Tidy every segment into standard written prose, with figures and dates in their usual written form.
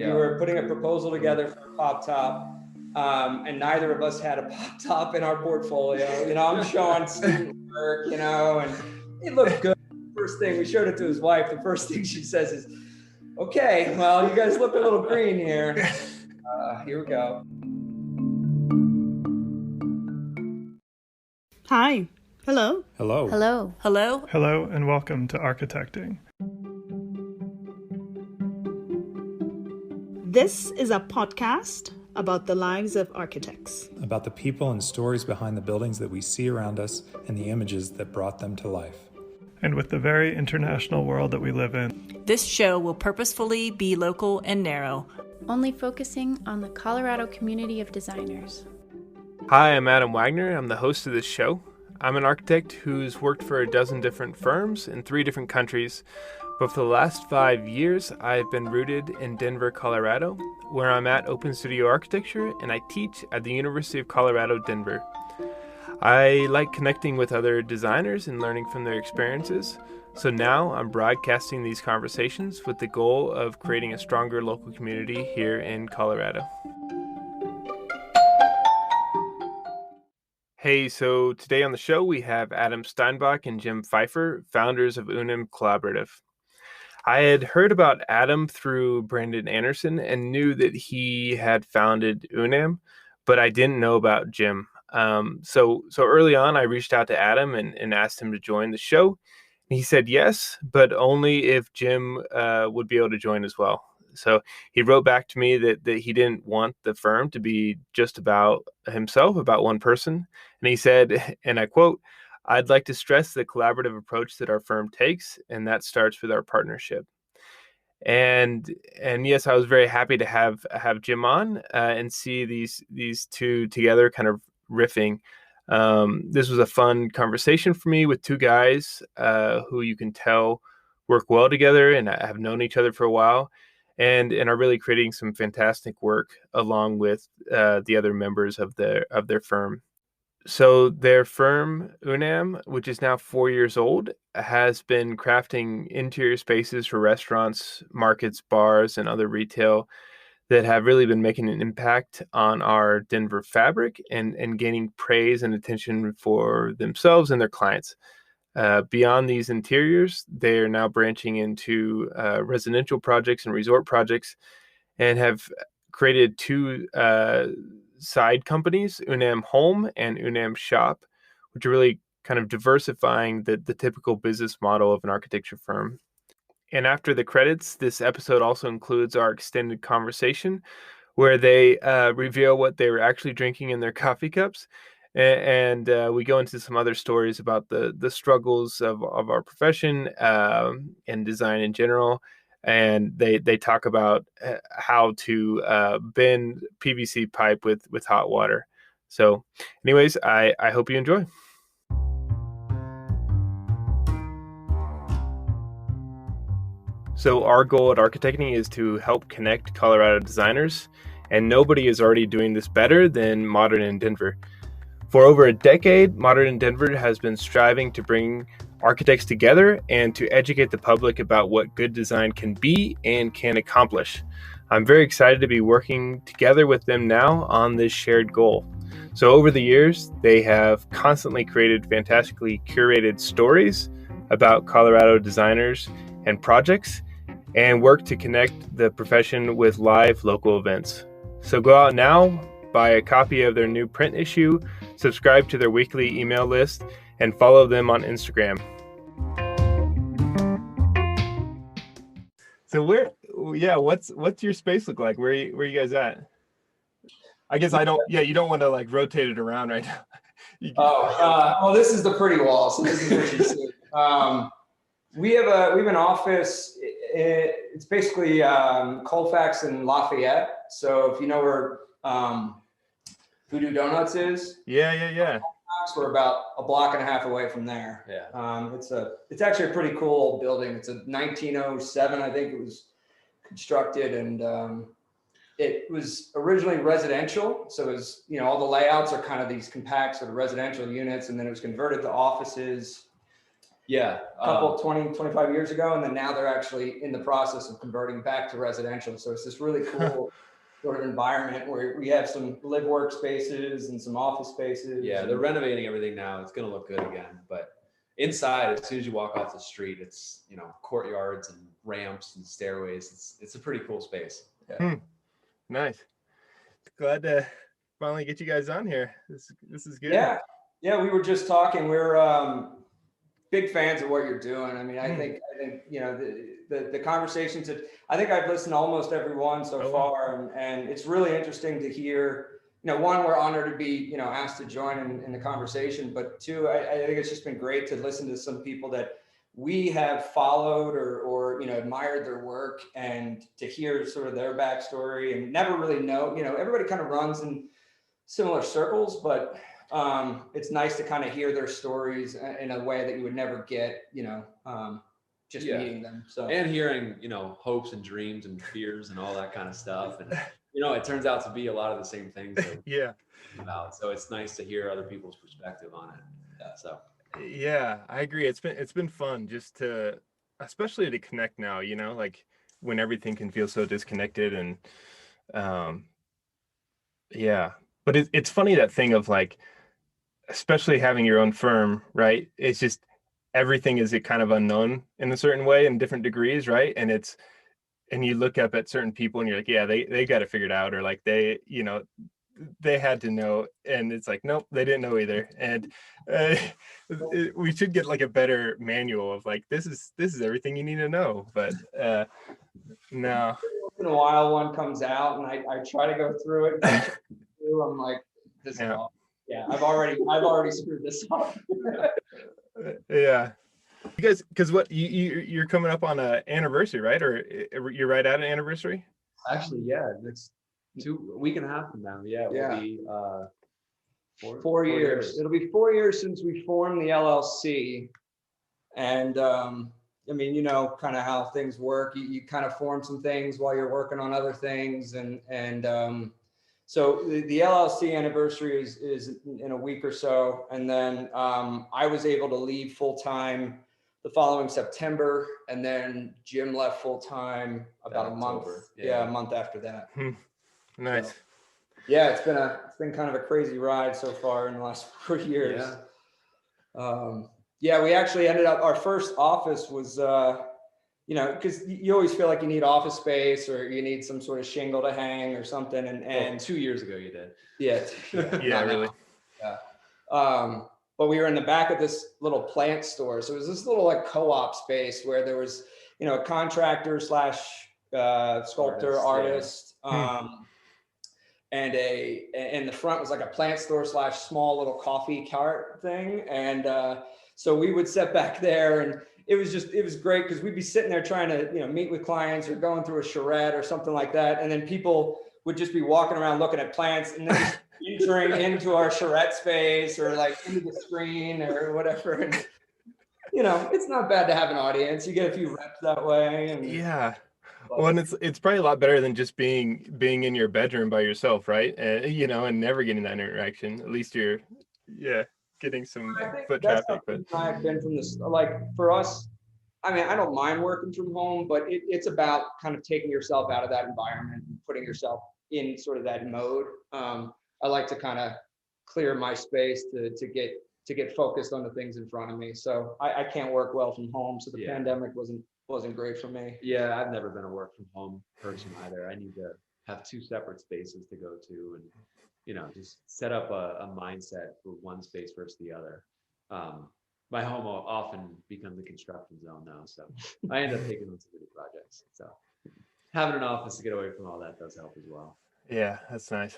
We were putting a proposal together for a pop top, and neither of us had a pop top in our portfolio. I'm showing student work, and it looked good. First thing, we showed it to his wife. The first thing she says is, "Okay, well, you guys look a little green here." Here we go. Hi. Hello. Hello. Hello. Hello. Hello, and welcome to Architecting. This is a podcast about the lives of architects. About the people and stories behind the buildings that we see around us and the images that brought them to life. And with the very international world that we live in, This show will purposefully be local and narrow, Only focusing on the Colorado community of designers. Hi, I'm Adam Wagoner. I'm the host of this show. I'm an architect who's worked for a dozen different firms in 3 different countries, but for the last 5 years, I've been rooted in Denver, Colorado, where I'm at Open Studio Architecture and I teach at the University of Colorado, Denver. I like connecting with other designers and learning from their experiences, so now I'm broadcasting these conversations with the goal of creating a stronger local community here in Colorado. Hey, so today on the show we have Adam Steinbach and Jim Pfeiffer, founders of UNUM Collaborative. I had heard about Adam through Brandon Anderson and knew that he had founded UNUM, but I didn't know about Jim. So early on, I reached out to Adam and asked him to join the show. And he said yes, but only if Jim would be able to join as well. So he wrote back to me that he didn't want the firm to be just about himself, about one person. And he said, and I quote, "I'd like to stress the collaborative approach that our firm takes, and that starts with our partnership." And yes, I was very happy to have Jim on and see these two together kind of riffing. This was a fun conversation for me with 2 guys who you can tell work well together and have known each other for a while and are really creating some fantastic work along with the other members of their firm. So their firm, UNUM, which is now 4 years old, has been crafting interior spaces for restaurants, markets, bars, and other retail that have really been making an impact on our Denver fabric and gaining praise and attention for themselves and their clients. Beyond these interiors, they are now branching into residential projects and resort projects and have created 2 side companies, UNUM Home and UNUM Shop, which are really kind of diversifying the typical business model of an architecture firm. And after the credits, this episode also includes our extended conversation where they reveal what they were actually drinking in their coffee cups. And we go into some other stories about the struggles of our profession and design in general. And they talk about how to bend PVC pipe with hot water. So anyways, I hope you enjoy. So our goal at Architecting is to help connect Colorado designers, and nobody is already doing this better than Modern in Denver. For over a decade, Modern in Denver has been striving to bring architects together and to educate the public about what good design can be and can accomplish. I'm very excited to be working together with them now on this shared goal. So over the years, they have constantly created fantastically curated stories about Colorado designers and projects and work to connect the profession with live local events. So go out now, buy a copy of their new print issue, subscribe to their weekly email list, and follow them on Instagram. So what's your space look like? Where you guys at? I guess you don't want to like rotate it around right now. Well, this is the pretty wall, so this is what you see. We have an office. It's basically Colfax and Lafayette. So if you know where Voodoo Donuts is, Yeah. we're about a block and a half away from there. Yeah. It's actually a pretty cool old building. It's a 1907, I think it was constructed, and it was originally residential. So it was, all the layouts are kind of these compact sort of residential units, and then it was converted to offices. Yeah. a couple 20, 25 years ago. And then now they're actually in the process of converting back to residential. So it's this really cool sort of environment where we have some live workspaces and some office spaces. Yeah, they're renovating everything now. It's going to look good again. But inside, as soon as you walk off the street, it's, you know, courtyards and ramps and stairways. It's a pretty cool space. Yeah. Nice. Glad to finally get you guys on here. This is good. Yeah. We were just talking. We're big fans of what you're doing. I mean, I think you know the conversations that I think I've listened to almost every one so far, and it's really interesting to hear. You know, one, we're honored to be, you know, asked to join in the conversation, but two, I think it's just been great to listen to some people that we have followed or you know, admired their work, and to hear sort of their backstory, and never really know, you know, everybody kind of runs in similar circles, but it's nice to kind of hear their stories in a way that you would never get, you know, just meeting them. So, and hearing, you know, hopes and dreams and fears and all that kind of stuff. And, you know, it turns out to be a lot of the same things that about. So it's nice to hear other people's perspective on it. So yeah, I agree. It's been fun just to, especially to connect now, you know, like when everything can feel so disconnected, and but it's funny, that thing of like, especially having your own firm, right? It's just everything is kind of unknown in a certain way in different degrees, right? And you look up at certain people and you're like, yeah, they got it figured out, or like they, you know, they had to know, and it's like, nope, they didn't know either. And we should get like a better manual of like, this is everything you need to know. But no. Once in a while one comes out and I try to go through it. I'm like, this is awful. Yeah, I've already screwed this up. Yeah. You guys, because what you're coming up on an anniversary, right? Or you're right at an anniversary? Actually, yeah, next a week and a half from now. Yeah, it'll be 4 years. It'll be 4 years since we formed the LLC. And I mean, you know, kind of how things work. You kind of form some things while you're working on other things, and so the LLC anniversary is in a week or so, and then I was able to leave full time the following September, and then Jim left full time about a month. A month after that. Nice. So, yeah, it's been kind of a crazy ride so far in the last 4 years. Yeah, we actually ended up, our first office was, you know, because you always feel like you need office space or you need some sort of shingle to hang or something. And 2 years ago you did. Yeah, really. Yeah. But we were in the back of this little plant store. So it was this little like co-op space where there was, you know, a contractor slash sculptor, artist. And in the front was like a plant store slash small little coffee cart thing. And so we would sit back there, and it was great because we'd be sitting there trying to, you know, meet with clients or going through a charrette or something like that. And then people would just be walking around looking at plants and then just entering into our charrette space or like into the screen or whatever. And, you know, it's not bad to have an audience. You get a few reps that way. And, yeah. Well, and it's probably a lot better than just being in your bedroom by yourself, right? You know, and never getting that interaction. At least you're, getting some foot traffic. But I've been from this, like for us, I mean, I don't mind working from home, but it's about kind of taking yourself out of that environment and putting yourself in sort of that mode. I like to kind of clear my space to get focused on the things in front of me. So I can't work well from home. So the pandemic wasn't great for me. Yeah, I've never been a work from home person either. I need to have two separate spaces to go to, and you know, just set up a mindset for one space versus the other. My home often becomes a construction zone now, so I end up taking on some many projects. So having an office to get away from all that does help as well. Yeah, that's nice.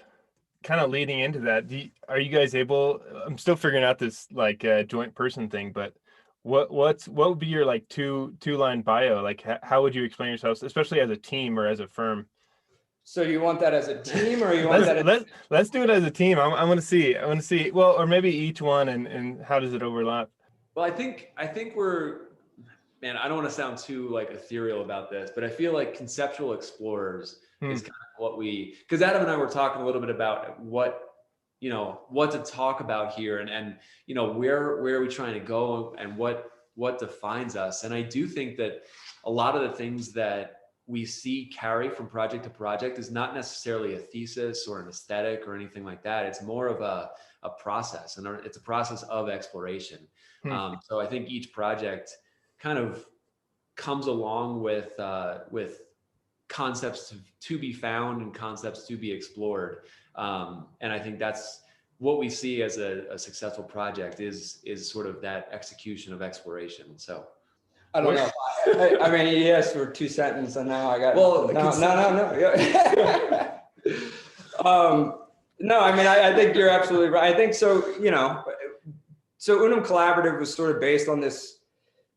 Kind of leading into that, are you guys able? I'm still figuring out this like joint person thing, but what would be your like two-line bio? Like how would you explain yourselves, especially as a team or as a firm? So you want that as a team, or you want let's do it as a team. I want to see. Well, or maybe each one, and how does it overlap? Well, I think we're, man, I don't want to sound too like ethereal about this, but I feel like conceptual explorers is kind of what because Adam and I were talking a little bit about what to talk about here, and you know, where are we trying to go, and what, what defines us. And I do think that a lot of the things that we see carry from project to project is not necessarily a thesis or an aesthetic or anything like that. It's more of a process, and it's a process of exploration. So I think each project kind of comes along with concepts to be found and concepts to be explored. And I think that's what we see as a successful project is sort of that execution of exploration. So I don't know. I mean, he asked for 2 sentences, and now I got well. No. No, I mean, I think you're absolutely right. I think so. You know, so UNUM Collaborative was sort of based on this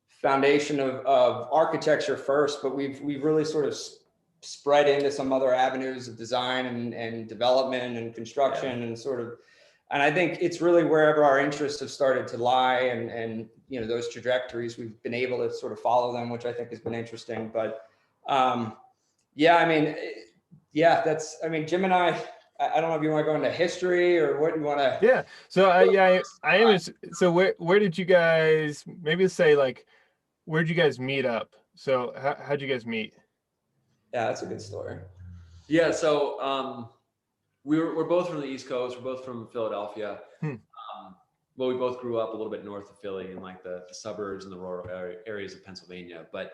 foundation of architecture first, but we've really sort of spread into some other avenues of design and development and construction and sort of. And I think it's really wherever our interests have started to lie, and you know, those trajectories, we've been able to sort of follow them, which I think has been interesting. But yeah, I mean, I mean, Jim and I don't know if you want to go into history or what you want to. Yeah. So I am. So where did you guys, maybe say like, where did you guys meet up? So how'd you guys meet? Yeah, that's a good story. Yeah. So we're both from the East Coast. We're both from Philadelphia. Well, we both grew up a little bit north of Philly in like the suburbs and the rural areas of Pennsylvania. But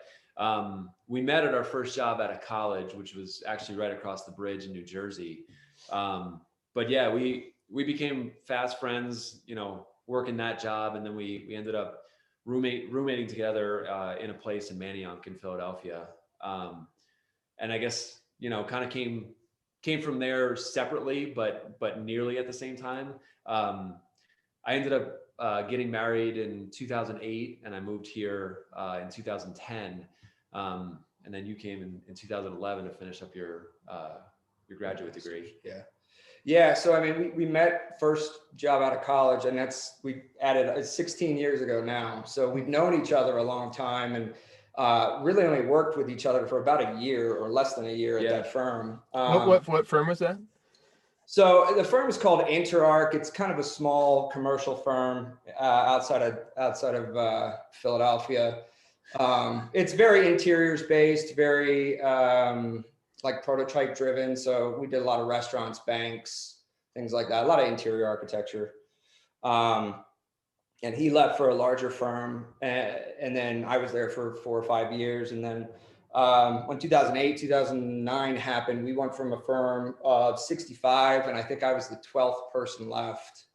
we met at our first job at a college, which was actually right across the bridge in New Jersey. But yeah, we became fast friends, you know, working that job. And then we ended up roommating together in a place in Manayunk in Philadelphia. And I guess, you know, kind of came from there separately, but nearly at the same time. I ended up getting married in 2008, and I moved here in 2010. And then you came in 2011 to finish up your graduate degree. Yeah. So I mean, we met first job out of college, and we added 16 years ago now. So we've known each other a long time, and really only worked with each other for about a year or less than a year at that firm. What firm was that? So the firm is called InterArc. It's kind of a small commercial firm outside of Philadelphia. It's very interiors based, very like prototype driven. So we did a lot of restaurants, banks, things like that. A lot of interior architecture. And he left for a larger firm, and then I was there for 4 or 5 years, and then. When 2008, 2009 happened, we went from a firm of 65, and I think I was the 12th person left.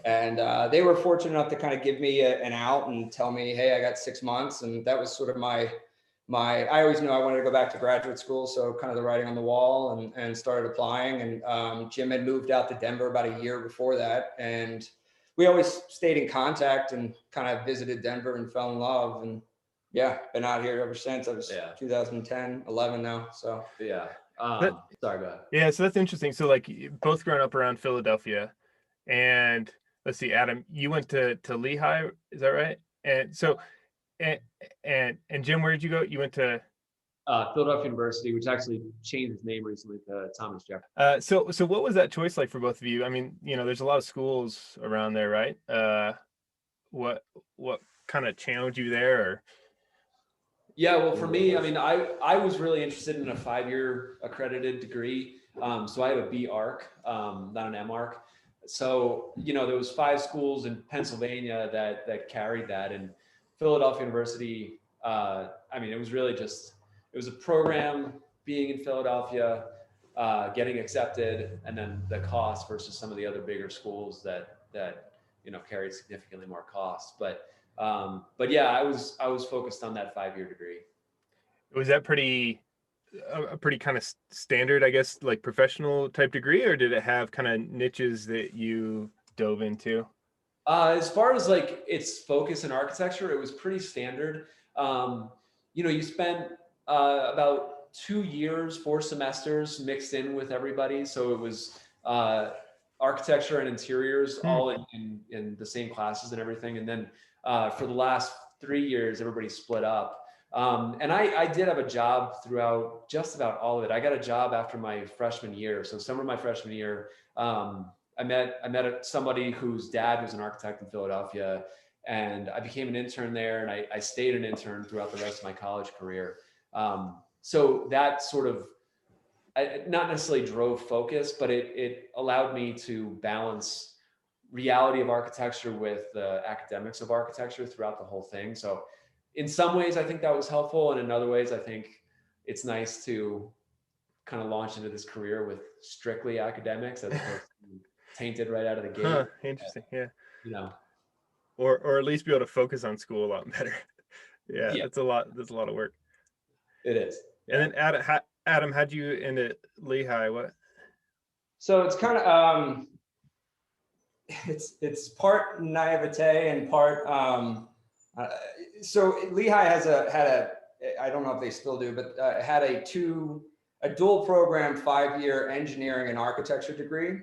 And they were fortunate enough to kind of give me an out and tell me, hey, I got 6 months. And that was sort of I always knew I wanted to go back to graduate school. So kind of the writing on the wall, and started applying. And Jim had moved out to Denver about a year before that. And we always stayed in contact and kind of visited Denver and fell in love. And yeah, been out here ever since. I was 2010, 11 now. So yeah. Sorry, go ahead. Yeah, so that's interesting. So like both growing up around Philadelphia, and let's see, Adam, you went to Lehigh, is that right? And so and Jim, where did you go? You went to Philadelphia University, which actually changed its name recently to Thomas Jefferson. So what was that choice like for both of you? I mean, you know, there's a lot of schools around there, right? What kind of challenged you there? Or yeah, well, for me, I mean, I was really interested in a 5-year accredited degree. So I have a B arc, not an M arc. So, you know, there was 5 schools in Pennsylvania that carried that, and Philadelphia University, I mean, it was really just, it was a program being in Philadelphia, getting accepted, and then the cost versus some of the other bigger schools that you know, carried significantly more costs. But yeah, I was focused on that 5-year degree. Was that a pretty kind of standard, I guess, like professional type degree, or did it have kind of niches that you dove into? As far as like its focus in architecture, it was pretty standard. You know, you spent about 2 years, 4 semesters mixed in with everybody. So it was architecture and interiors all in the same classes and everything. And then for the last 3 years, everybody split up. And I did have a job throughout just about all of it. I got a job after my freshman year. So summer of my freshman year, I met somebody whose dad was an architect in Philadelphia, and I became an intern there, and I stayed an intern throughout the rest of my college career. So that sort of, not necessarily drove focus, but it allowed me to balance reality of architecture with the academics of architecture throughout the whole thing. So in some ways, I think that was helpful. And in other ways, I think it's nice to kind of launch into this career with strictly academics as opposed to tainted right out of the gate. Huh, interesting. Yeah. You know, Or at least be able to focus on school a lot better. Yeah, Yeah. that's a lot of work. it is. Yeah. And then Adam, how'd you end at Lehigh? What? So it's kind of it's part naivete and part so Lehigh had a I don't know if they still do, but had a dual program 5-year engineering and architecture degree.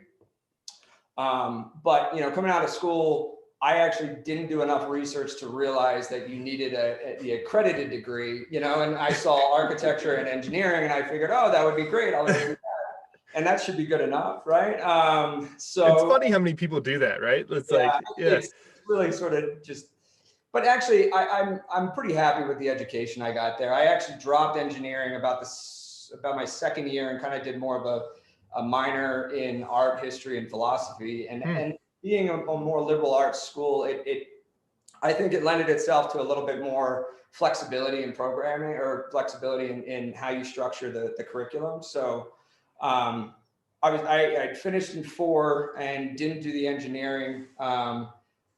But coming out of school, I actually didn't do enough research to realize that you needed the accredited degree, and I saw architecture and engineering, and I figured, oh, that would be great. I'll do that. And that should be good enough, right? So it's funny how many people do that, right? It's really sort of just. But actually, I'm pretty happy with the education I got there. I actually dropped engineering about my second year and kind of did more of a minor in art history and philosophy. And being a more liberal arts school, I think it lended itself to a little bit more flexibility in programming, or flexibility in how you structure the curriculum. So I finished in 4 and didn't do the engineering.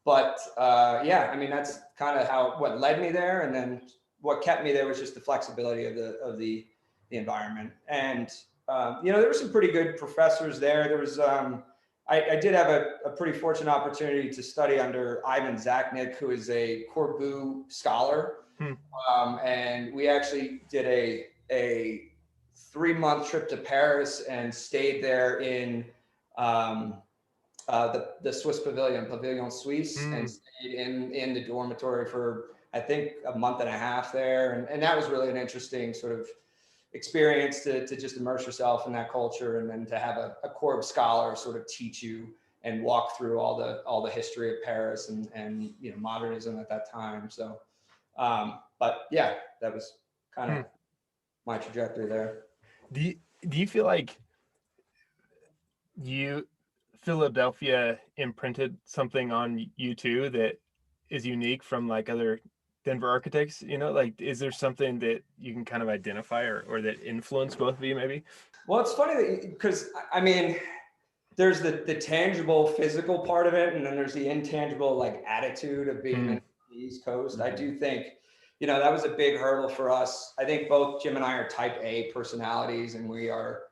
But that's kind of what led me there. And then what kept me there was just the flexibility of the environment. And, there were some pretty good professors there. There was, I did have a pretty fortunate opportunity to study under Ivan Zachnik, who is a Corbu scholar. And we actually did a 3-month trip to Paris and stayed there in the Swiss Pavilion Suisse, and stayed in the dormitory for, I think, a month and a half there. And that was really an interesting sort of experience to just immerse yourself in that culture, and then to have a Corb scholar sort of teach you and walk through all the history of Paris and modernism at that time. So, but yeah, that was kind of my trajectory there. Do you feel like Philadelphia imprinted something on you too that is unique from like other Denver architects? Is there something that you can kind of identify or that influenced both of you maybe? Well, it's funny because there's the tangible physical part of it, and then there's the intangible like attitude of being in the East Coast. I do think, that was a big hurdle for us. I think both Jim and I are type A personalities, and we are,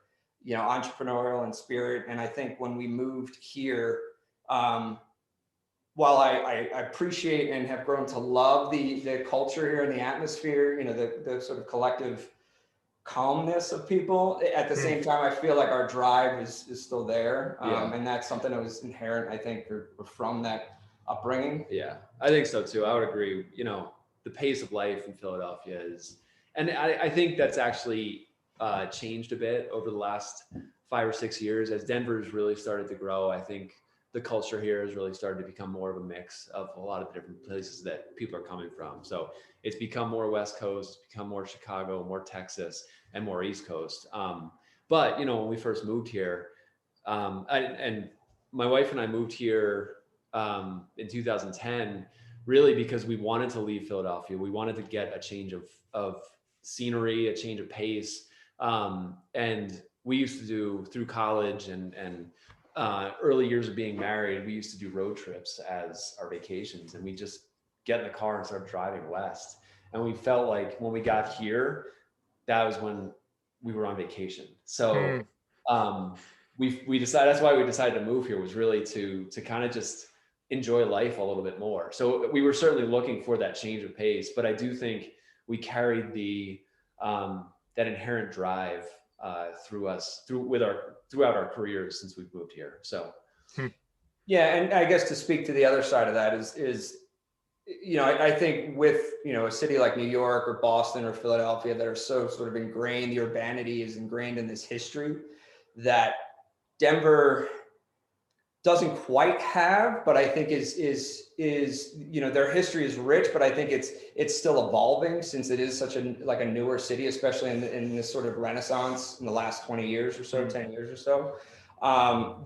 entrepreneurial in spirit. And I think when we moved here, while I appreciate and have grown to love the culture here and the atmosphere, the sort of collective calmness of people, at the same time, I feel like our drive is still there. And that's something that was inherent, I think, or from that upbringing. Yeah, I think so too. I would agree. The pace of life in Philadelphia and I think that's actually changed a bit over the last 5 or 6 years as Denver's really started to grow. I think the culture here has really started to become more of a mix of a lot of the different places that people are coming from. So it's become more West Coast, it's become more Chicago, more Texas, and more East Coast. But when we first moved here, and my wife and I moved here in 2010, really because we wanted to leave Philadelphia. We wanted to get a change of scenery, a change of pace. And we used to do, through college and early years of being married, we used to do road trips as our vacations, and we just get in the car and start driving west. And we felt like when we got here, that was when we were on vacation. So we decided, that's why we decided to move here, was really to kind of just enjoy life a little bit more. So we were certainly looking for that change of pace, but I do think we carried that inherent drive throughout our careers since we've moved here. So, yeah, and I guess to speak to the other side of that is I think with a city like New York or Boston or Philadelphia that are so sort of ingrained, the urbanity is ingrained in this history, that Denver doesn't quite have, but I think is their history is rich, but I think it's still evolving, since it is such a newer city, especially in this sort of renaissance in the last 20 years or so, 10 years or so.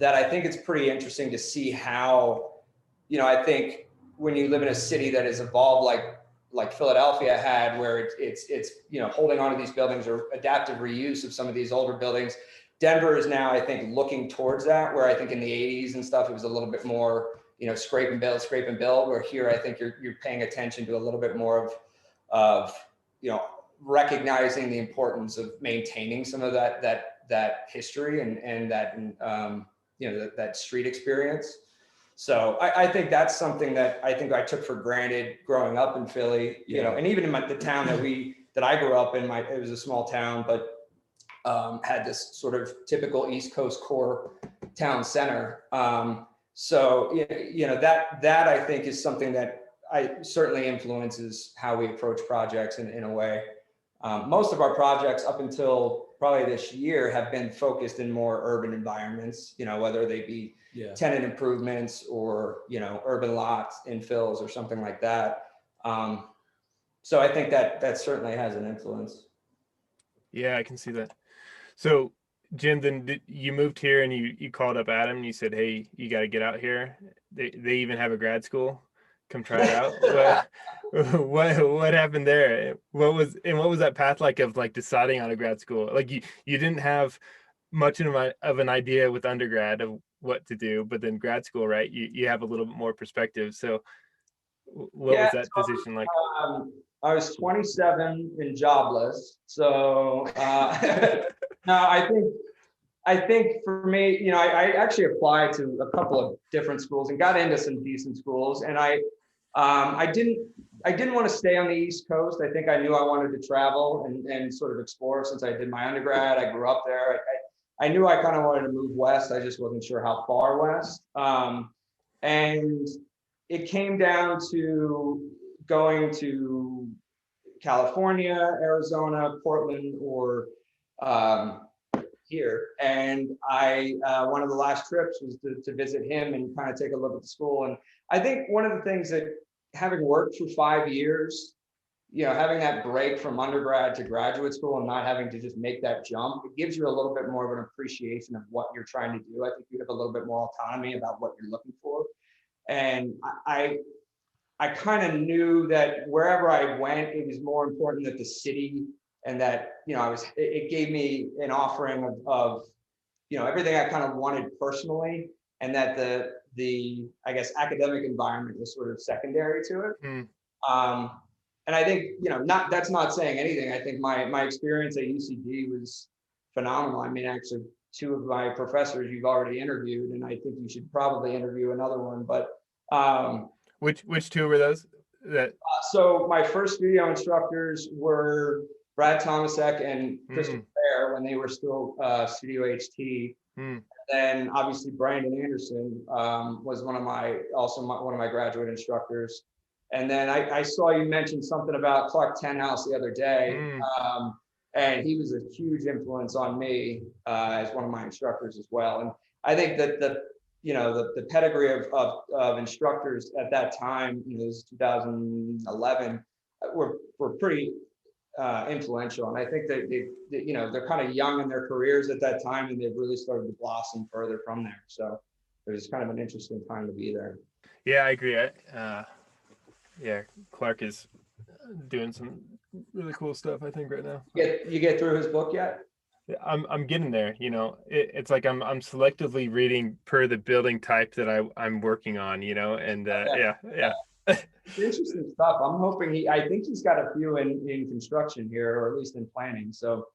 That I think it's pretty interesting to see how, I think when you live in a city that has evolved like Philadelphia had, where it's holding on to these buildings or adaptive reuse of some of these older buildings. Denver is now, I think, looking towards that, where I think in the 80s and stuff, it was a little bit more, scrape and build, where here I think you're paying attention to a little bit more of recognizing the importance of maintaining some of that history and that that street experience. So I think that's something that I think I took for granted growing up in Philly, and even in the town that I grew up in, it was a small town, but had this sort of typical East Coast core town center. So that I think is something that certainly influences how we approach projects in a way. Most of our projects up until probably this year have been focused in more urban environments, whether they be tenant improvements or, urban lots, infills or something like that. So I think that certainly has an influence. Yeah, I can see that. So Jim, then you moved here and you called up Adam and you said, hey, you got to get out here. They even have a grad school. Come try it out. What happened there? What was that path like of deciding on a grad school? Like you didn't have much of an idea with undergrad of what to do, but then grad school, right? You have a little bit more perspective. So what was that decision like? I was 27 and jobless. So no, I think for me, I actually applied to a couple of different schools and got into some decent schools. And I didn't want to stay on the East Coast. I think I knew I wanted to travel and sort of explore since I did my undergrad. I grew up there. I knew I kind of wanted to move west. I just wasn't sure how far west. And it came down to going to California, Arizona, Portland, or here. And one of the last trips was to visit him and kind of take a look at the school. And I think one of the things that, having worked for 5 years, having that break from undergrad to graduate school and not having to just make that jump, it gives you a little bit more of an appreciation of what you're trying to do. I think you have a little bit more autonomy about what you're looking for. And I kind of knew that wherever I went, it was more important that the city and that, it gave me an offering of everything I kind of wanted personally, and that the I guess academic environment was sort of secondary to it. And I think, that's not saying anything. I think my experience at UCD was phenomenal. I mean, actually, two of my professors you've already interviewed, and I think you should probably interview another one. But which two were those? So my first studio instructors were Brad Tomasek and Christopher Fair when they were still Studio HT. Then obviously Brandon Anderson was one of my graduate instructors. And then I saw you mention something about Clark Tenhouse the other day. And he was a huge influence on me as one of my instructors as well. And I think that the pedigree of instructors at that time, it was 2011, were pretty influential. And I think that they're kind of young in their careers at that time, and they've really started to blossom further from there. So it was kind of an interesting time to be there. Yeah, I agree. Clark is doing some really cool stuff, I think, right now. You get through his book yet? I'm getting there. It's like I'm selectively reading per the building type that I'm working on. And yeah. It's interesting stuff. I'm hoping I think he's got a few in construction here, or at least in planning. So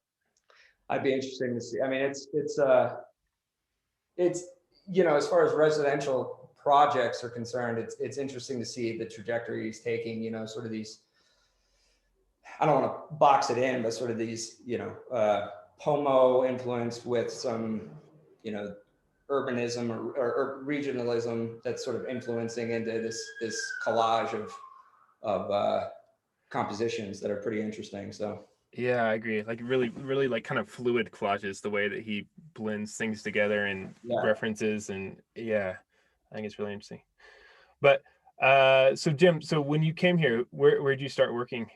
I'd be interesting to see. I mean, it's as far as residential projects are concerned, it's interesting to see the trajectory he's taking. Sort of these. I don't want to box it in, but sort of these, Pomo influence with some, urbanism or regionalism that's sort of influencing into this collage of compositions that are pretty interesting. So yeah, I agree. Like really, really like kind of fluid collages, the way that he blends things together and references, and I think it's really interesting. But so Jim, so when you came here, where'd you start working?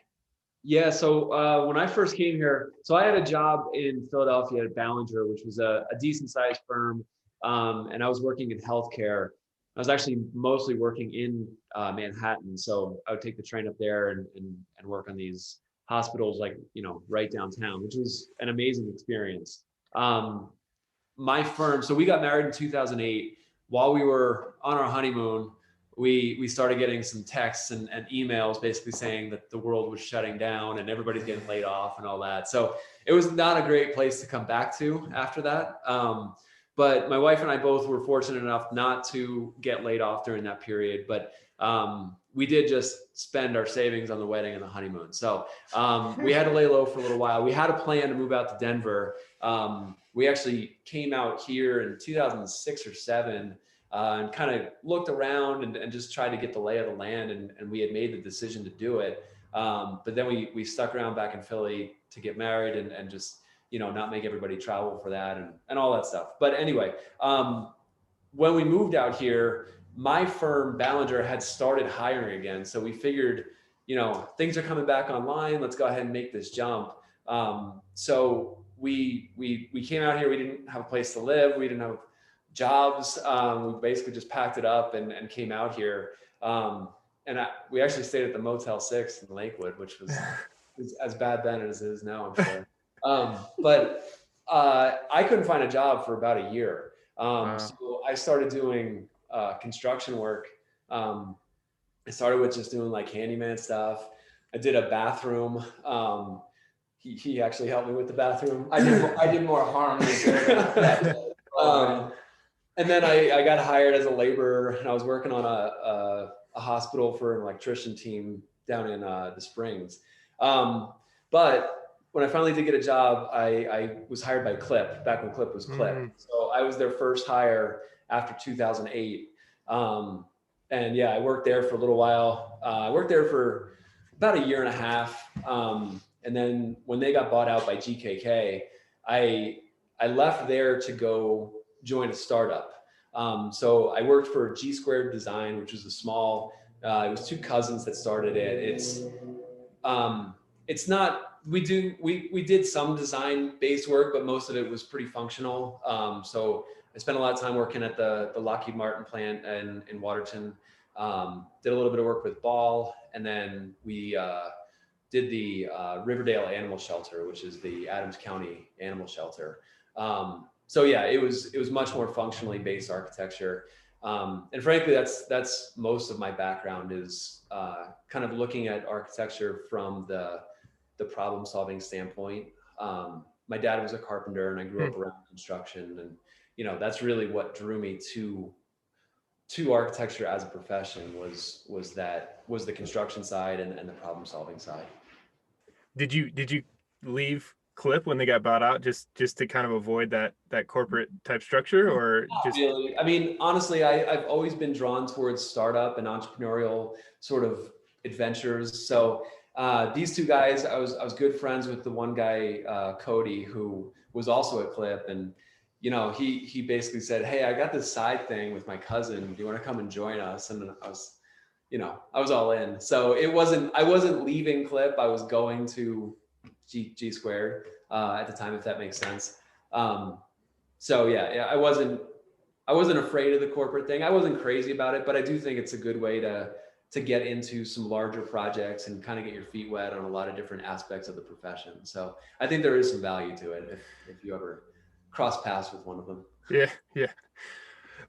Yeah, so when I first came here, so I had a job in Philadelphia at Ballinger, which was a decent sized firm, and I was working in healthcare. I was actually mostly working in Manhattan, so I would take the train up there and work on these hospitals, like, you know, right downtown, which was an amazing experience. My firm, so we got married in 2008. While we were on our honeymoon, we started getting some texts and emails basically saying that the world was shutting down and everybody's getting laid off and all that. So it was not a great place to come back to after that. But my wife and I both were fortunate enough not to get laid off during that period. But we did just spend our savings on the wedding and the honeymoon. So we had to lay low for a little while. We had a plan to move out to Denver. We actually came out here in 2006 or 7 and kind of looked around and just tried to get the lay of the land. And we had made the decision to do it. But then we stuck around back in Philly to get married and just, you know, not make everybody travel for that and all that stuff. But anyway, when we moved out here, my firm Ballinger had started hiring again. So we figured, you know, things are coming back online. Let's go ahead and make this jump. So we came out here. We didn't have a place to live. We didn't have jobs. We basically just packed it up and came out here. We actually stayed at the Motel 6 in Lakewood, which was as bad then as it is now, I'm sure. But I couldn't find a job for about a year. So I started doing construction work. I started with just doing like handyman stuff. I did a bathroom. He actually helped me with the bathroom. I did more harm than good. And then I got hired as a laborer, and I was working on a hospital for an electrician team down in the Springs. But when I finally did get a job, I was hired by Clip, back when Clip was Clip. Mm-hmm. So I was their first hire after 2008. And yeah, I worked there for a little while. I worked there for about a year and a half. And then when they got bought out by GKK, I left there to go join a startup. So I worked for G Squared Design, which was a small, it was two cousins that started it. It's not, we did some design based work, but most of it was pretty functional. So I spent a lot of time working at the Lockheed Martin plant in Waterton, did a little bit of work with Ball, and then we did the Riverdale Animal Shelter, which is the Adams County Animal Shelter. So yeah, it was much more functionally based architecture. And frankly, that's most of my background is kind of looking at architecture from the problem solving standpoint. My dad was a carpenter and I grew up around construction, and you know, that's really what drew me to architecture as a profession was the construction side and the problem solving side. Did you leave Clip when they got bought out just to kind of avoid that corporate type structure, or just really? I mean, honestly, I've always been drawn towards startup and entrepreneurial sort of adventures. So these two guys, I was good friends with the one guy, Cody, who was also at Clip, and you know, he basically said, "Hey, I got this side thing with my cousin. Do you want to come and join us?" And I was all in. So I wasn't leaving Clip. I was going to G Squared at the time, if that makes sense. So yeah, I wasn't afraid of the corporate thing. I wasn't crazy about it, but I do think it's a good way to get into some larger projects and kind of get your feet wet on a lot of different aspects of the profession. So I think there is some value to it if you ever cross paths with one of them. Yeah.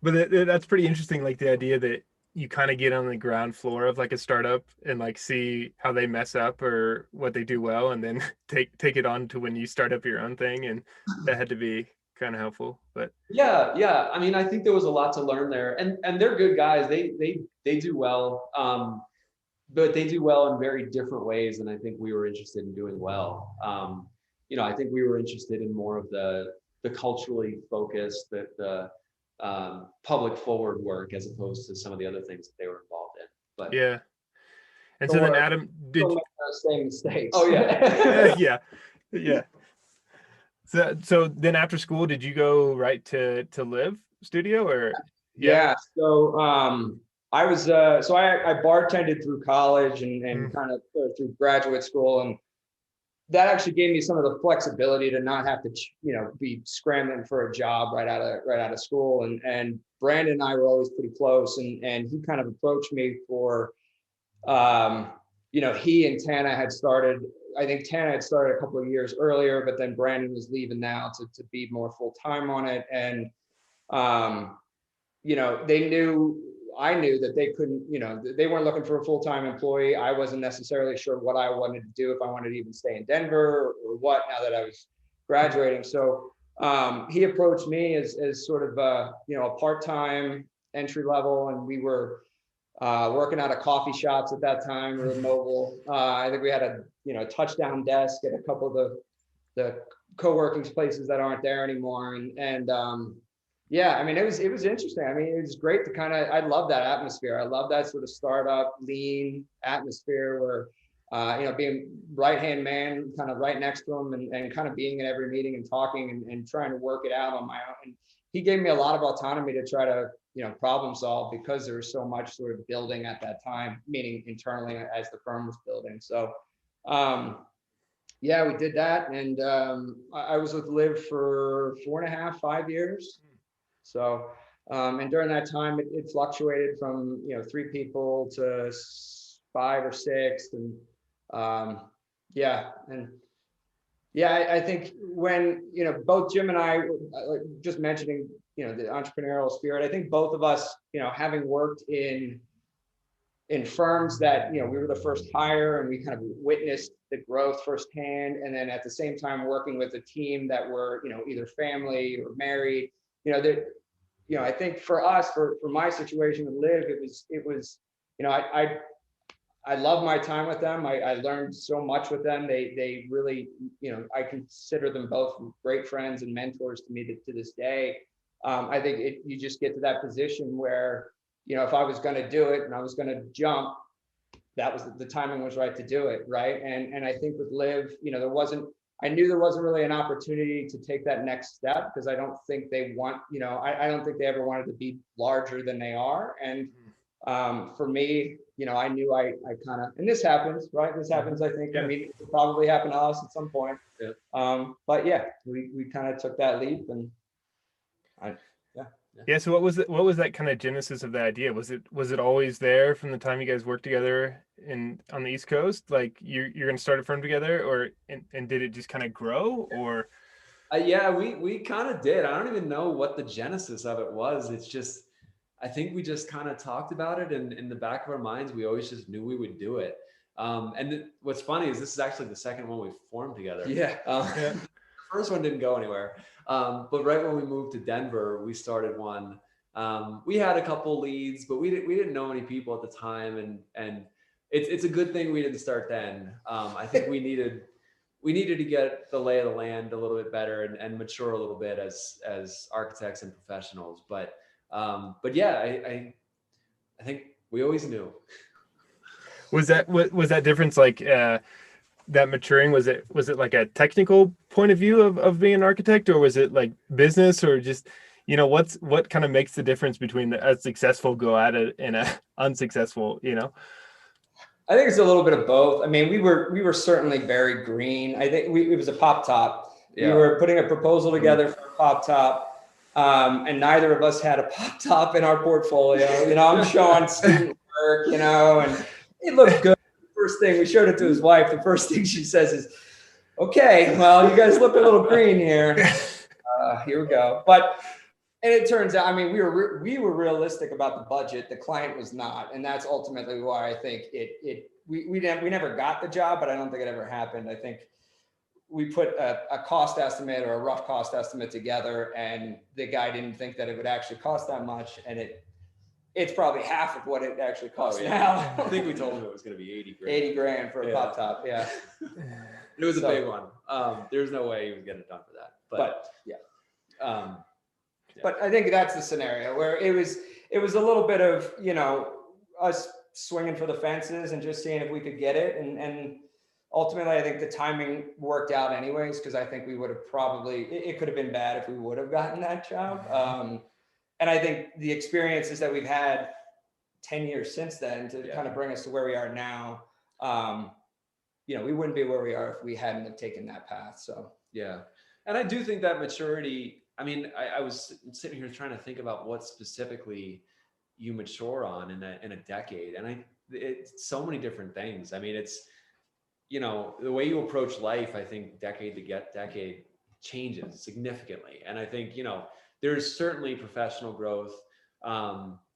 But that's pretty interesting. Like the idea that you kind of get on the ground floor of like a startup and like see how they mess up or what they do well, and then take it on to when you start up your own thing. And that had to be kind of helpful. But yeah. I mean, I think there was a lot to learn there, and they're good guys. They do well, but they do well in very different ways than I think we were interested in doing well. You know, I think we were interested in more of the culturally focused, the public forward work, as opposed to some of the other things that they were involved in. But yeah. And so then Adam, did same mistakes? Oh yeah. Yeah. So then after school, did you go right to Liv Studio, or? Yeah. So I was so I bartended through college and kind of through graduate school, and that actually gave me some of the flexibility to not have to be scrambling for a job right out of school. And Brandon and I were always pretty close, and he kind of approached me for he and Tana had started. I think Tana had started a couple of years earlier, but then Brandon was leaving now to be more full time on it. And I knew that they couldn't, they weren't looking for a full-time employee. I wasn't necessarily sure what I wanted to do, if I wanted to even stay in Denver or what, now that I was graduating. So he approached me as sort of a part-time entry level, and we were working out of coffee shops at that time. We were mobile. I think we had a touchdown desk at a couple of the co-working places that aren't there anymore. And yeah, I mean, it was interesting. I mean, it was great to I love that atmosphere. I love that sort of startup, lean atmosphere where, being right-hand man, kind of right next to him and kind of being in every meeting and talking and trying to work it out on my own. And he gave me a lot of autonomy to try to, problem solve, because there was so much sort of building at that time, meaning internally as the firm was building. So, yeah, we did that. And I was with Liv for 4.5, 5 years. So, and during that time, it fluctuated from, 3 people to 5 or 6. And I think when, both Jim and I, just mentioning, the entrepreneurial spirit, I think both of us, having worked in firms that, we were the first hire and we kind of witnessed the growth firsthand. And then at the same time, working with a team that were, either family or married, I think for us, for my situation with Liv, it was, I love my time with them. I learned so much with them. They really, I consider them both great friends and mentors to me to this day. I think you just get to that position where, if I was going to do it and I was going to jump, that was the timing was right to do it. Right. And I think with Liv, I knew there wasn't really an opportunity to take that next step, because I don't think they want, I don't think they ever wanted to be larger than they are. And for me, I knew I kind of, and this happens, right? This happens, I think. Yeah. I mean, it probably happened to us at some point. Yeah. But yeah, we kind of took that leap, and Yeah. So what was that kind of genesis of the idea? Was it always there from the time you guys worked together on the East Coast? Like you're going to start a firm together, or and did it just kind of grow, or? Yeah, we kind of did. I don't even know what the genesis of it was. It's just, I think we just kind of talked about it, and in the back of our minds, we always just knew we would do it. What's funny is this is actually the second one we formed together. Yeah. The first one didn't go anywhere. But right when we moved to Denver, we started one. We had a couple leads, but we didn't know any people at the time, and it's a good thing we didn't start then. I think we needed to get the lay of the land a little bit better and mature a little bit as architects and professionals. But yeah, I think we always knew. Was that difference like that maturing? Was it like a technical point of view of being an architect, or was it like business, or just what kind of makes the difference between a successful go at it and a unsuccessful? I think it's a little bit of both. I mean, we were certainly very green. I think it was a pop top. Yeah. We were putting a proposal together for a pop top, and neither of us had a pop top in our portfolio. I'm showing student work, and it looked good. First thing, we showed it to his wife. The first thing she says is, "Okay, well, you guys look a little green here. Here we go." And it turns out, I mean, we were realistic about the budget. The client was not, and that's ultimately why I think we never got the job, but I don't think it ever happened. I think we put a cost estimate or a rough cost estimate together, and the guy didn't think that it would actually cost that much, and it's probably half of what it actually costs now. I think we told him it was going to be 80 grand. 80 grand for a pop top, yeah. It was a big one. There's no way he was getting it done for that. But yeah. But I think that's the scenario where it was a little bit of, us swinging for the fences and just seeing if we could get it. And ultimately, I think the timing worked out anyways, because I think we would have it could have been bad if we would have gotten that job. And I think the experiences that we've had 10 years since then to kind of bring us to where we are now, we wouldn't be where we are if we hadn't have taken that path. So, yeah. And I do think that maturity, I mean, I was sitting here trying to think about what specifically you mature on in a decade. And it's so many different things. I mean, it's, the way you approach life, I think decade to decade changes significantly. And I think, there's certainly professional growth.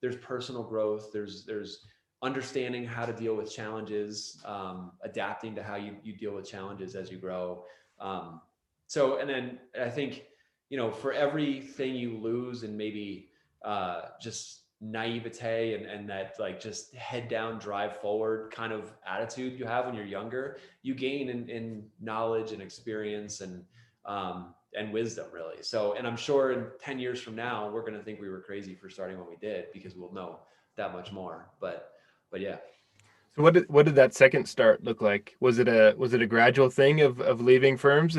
There's personal growth. There's understanding how to deal with challenges, adapting to how you deal with challenges as you grow. And then I think, for everything you lose and maybe just naivete and that like just head down, drive forward kind of attitude you have when you're younger, you gain in knowledge and experience and wisdom, really. So, and I'm sure in 10 years from now, we're going to think we were crazy for starting when we did, because we'll know that much more. But yeah. So what did that second start look like? Was it a gradual thing of leaving firms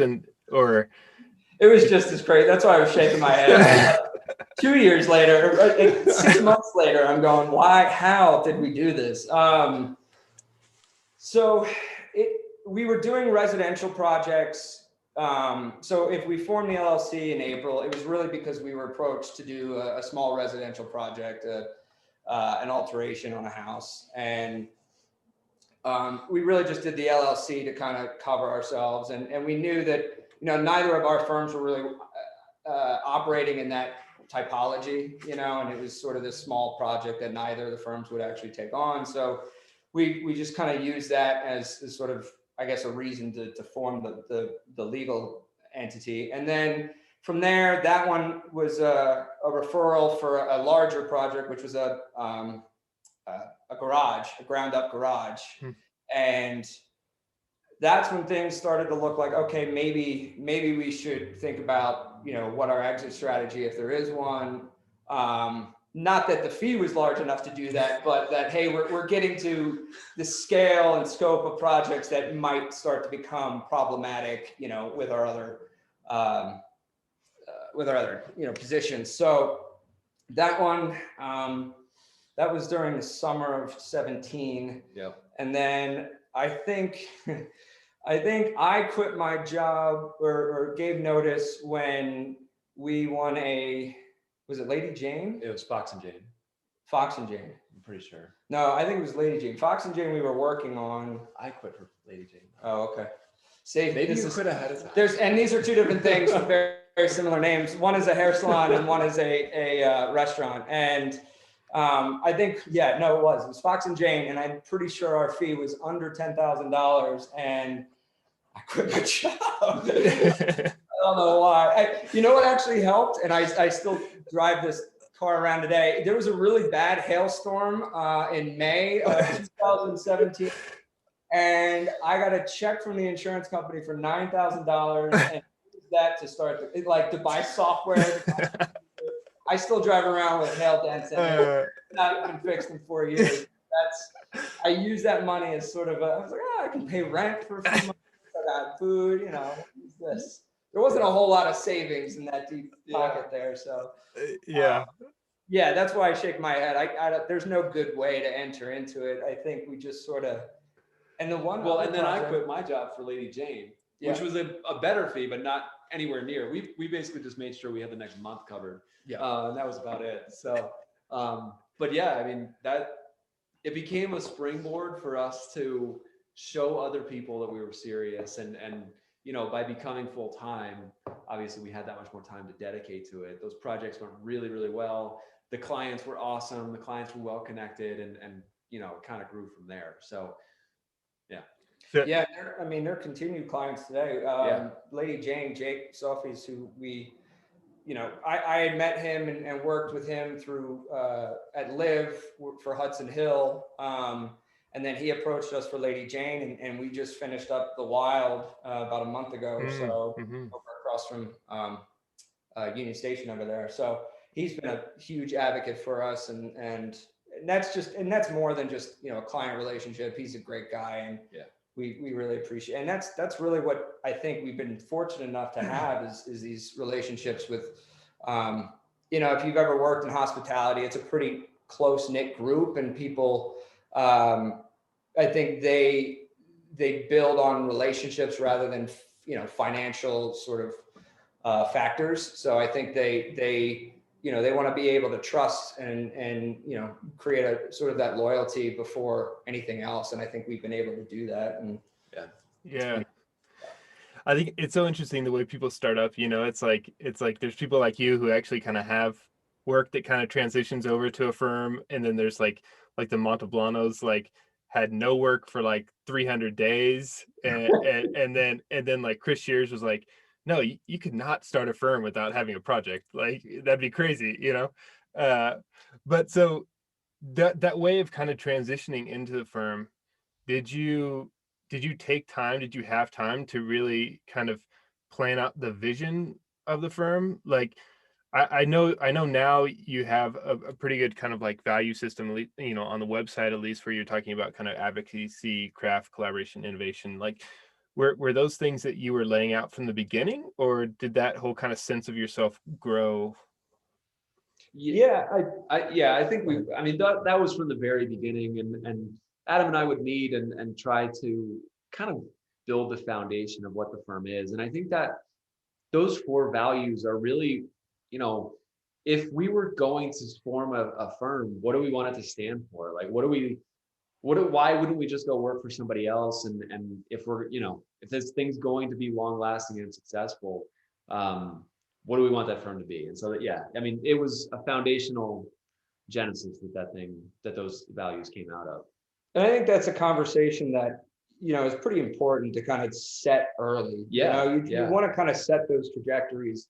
or? It was just as crazy. That's why I was shaking my head. 2 years later, 6 months later, I'm going, why, how did we do this? We were doing residential projects. So if we formed the LLC in April, it was really because we were approached to do a small residential project, an alteration on a house. And we really just did the LLC to kind of cover ourselves. And we knew that, neither of our firms were really operating in that typology, and it was sort of this small project that neither of the firms would actually take on. So we just kind of used that as sort of, I guess, a reason to form the legal entity. And then from there, that one was a referral for a larger project, which was a garage, a ground up garage. And that's when things started to look like, okay, maybe we should think about, what our exit strategy, if there is one. Not that the fee was large enough to do that, but that, hey, we're getting to the scale and scope of projects that might start to become problematic, with our other positions. So that one, that was during the summer of 17. Yep. And then I think I quit my job or gave notice when we won was it Lady Jane? It was Fox and Jane. Fox and Jane. I'm pretty sure. No, I think it was Lady Jane. Fox and Jane we were working on. I quit for Lady Jane. Oh, okay. See, maybe you quit ahead of time. And these are two different things with very, very similar names. One is a hair salon and one is a restaurant. And I think, it was Fox and Jane. And I'm pretty sure our fee was under $10,000. And I quit my job. I don't know why. You know what actually helped? And I still drive this car around today. There was a really bad hailstorm in May of 2017. And I got a check from the insurance company for $9,000 and used that to start to buy software. I still drive around with hail dents and it's not been fixed in 4 years. I use that money as sort of I was like, I can pay rent for a few months. I got food, use this. There wasn't a whole lot of savings in that deep pocket there. So that's why I shake my head. There's no good way to enter into it. I think we just sort of, and then I quit my job for Lady Jane, which was a better fee, but not anywhere near. We basically just made sure we had the next month covered. And that was about it. So, but yeah, I mean, that it became a springboard for us to show other people that we were serious and by becoming full-time, obviously we had that much more time to dedicate to it. Those projects went really, really well. The clients were awesome. The clients were well connected and it kind of grew from there. So, yeah. They're continued clients today. Lady Jane, Jake Sophies, who I had met him and worked with him through at Liv for Hudson Hill. And then he approached us for Lady Jane, and we just finished up the Wild about a month ago or so, over across from Union Station over there. So he's been a huge advocate for us, and that's more than just a client relationship. He's a great guy, and we really appreciate. And that's really what I think we've been fortunate enough to have is these relationships with if you've ever worked in hospitality, it's a pretty close knit group, and people, I think they build on relationships rather than, financial sort of factors. So I think they want to be able to trust and create a sort of that loyalty before anything else. And I think we've been able to do that. And yeah. I think it's so interesting the way people start up. It's like there's people like you who actually kind of have work that kind of transitions over to a firm, and then there's like the Monteblanos, like had no work for like 300 days, and then like Chris Shears was like, no, you could not start a firm without having a project. Like that'd be crazy, but so that way of kind of transitioning into the firm, did you take time? Did you have time to really kind of plan out the vision of the firm? Like, I know now you have a pretty good kind of like value system, on the website, at least, where you're talking about kind of advocacy, craft, collaboration, innovation. Like, were those things that you were laying out from the beginning, or did that whole kind of sense of yourself grow? Yeah, I think that was from the very beginning, and Adam and I would meet and try to kind of build the foundation of what the firm is. And I think that those 4 values are really, if we were going to form a firm, what do we want it to stand for? Like, why wouldn't we just go work for somebody else? And if we're, if this thing's going to be long lasting and successful, what do we want that firm to be? And so it was a foundational genesis that those values came out of. I think that's a conversation that, is pretty important to kind of set early. You want to kind of set those trajectories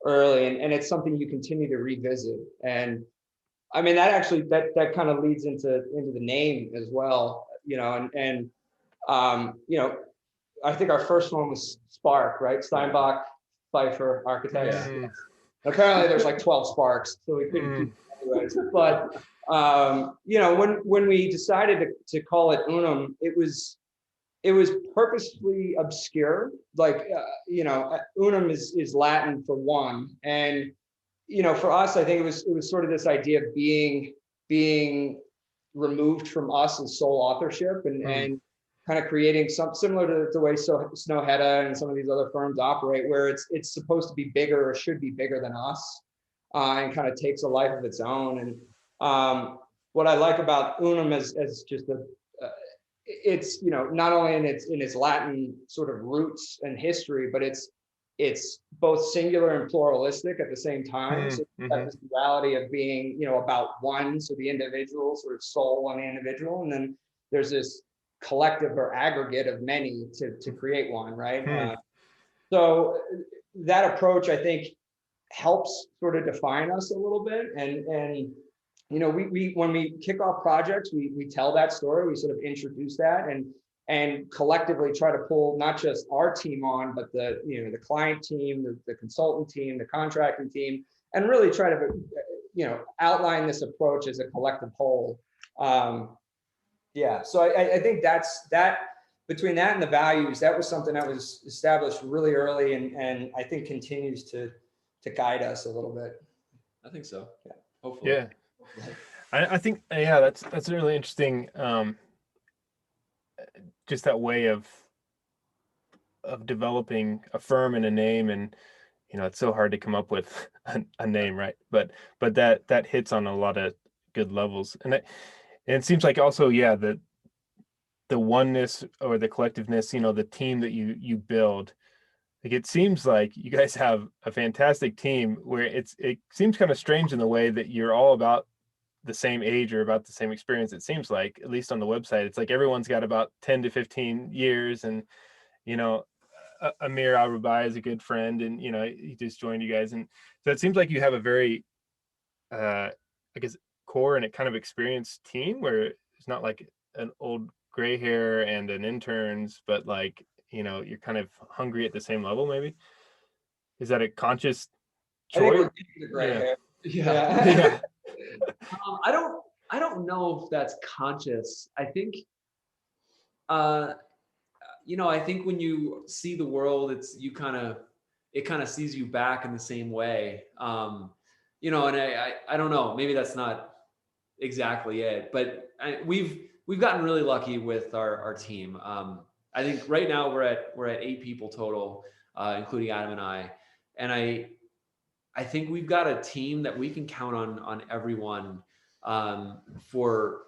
early, and it's something you continue to revisit. And I mean, that actually, that kind of leads into the name as well, I think our first one was Spark, right? Steinbach, Pfeiffer, architects. Yeah. Apparently there's like 12 Sparks, so we couldn't keep it anyways. But, when we decided to call it UNUM, it was purposefully obscure. Like, UNUM is Latin for one. And, for us, I think it was sort of this idea of being removed from us as sole authorship and kind of creating something similar to the way Snowhetta and some of these other firms operate, where it's supposed to be bigger or should be bigger than us, and kind of takes a life of its own. And what I like about UNUM as just it's not only in its Latin sort of roots and history, but it's both singular and pluralistic at the same time. So that this duality of being about one, so the individual sort of soul on the individual, and then there's this collective or aggregate of many to create one, right? So that approach, I think, helps sort of define us a little bit. And we when we kick off projects, we tell that story, we sort of introduce that and collectively try to pull not just our team on, but the client team, the consultant team, the contracting team, and really try to outline this approach as a collective whole. So I think that between that and the values, that was something that was established really early, and I think continues to guide us a little bit. I think so. Yeah. Hopefully. Yeah. I think that's really interesting. Just that way of developing a firm and a name, and it's so hard to come up with a name, right? But that hits on a lot of good levels, and it seems like also the oneness or the collectiveness, the team that you build. Like, it seems like you guys have a fantastic team where it seems kind of strange in the way that you're all about the same age or about the same experience. It seems like, at least on the website, it's like everyone's got about 10 to 15 years, and Amir Al-Rubai is a good friend, and he just joined you guys, and so it seems like you have a very I guess core and a kind of experienced team, where it's not like an old gray hair and an interns, but like you're kind of hungry at the same level. Maybe is that a conscious choice? I think we're the gray hair. Yeah. I don't know if that's conscious. I think I think when you see the world, it kind of sees you back in the same way. you know, and I don't know, maybe that's not exactly it, but we've gotten really lucky with our team. I think right now we're at 8 people total, including Adam and I think we've got a team that we can count on everyone for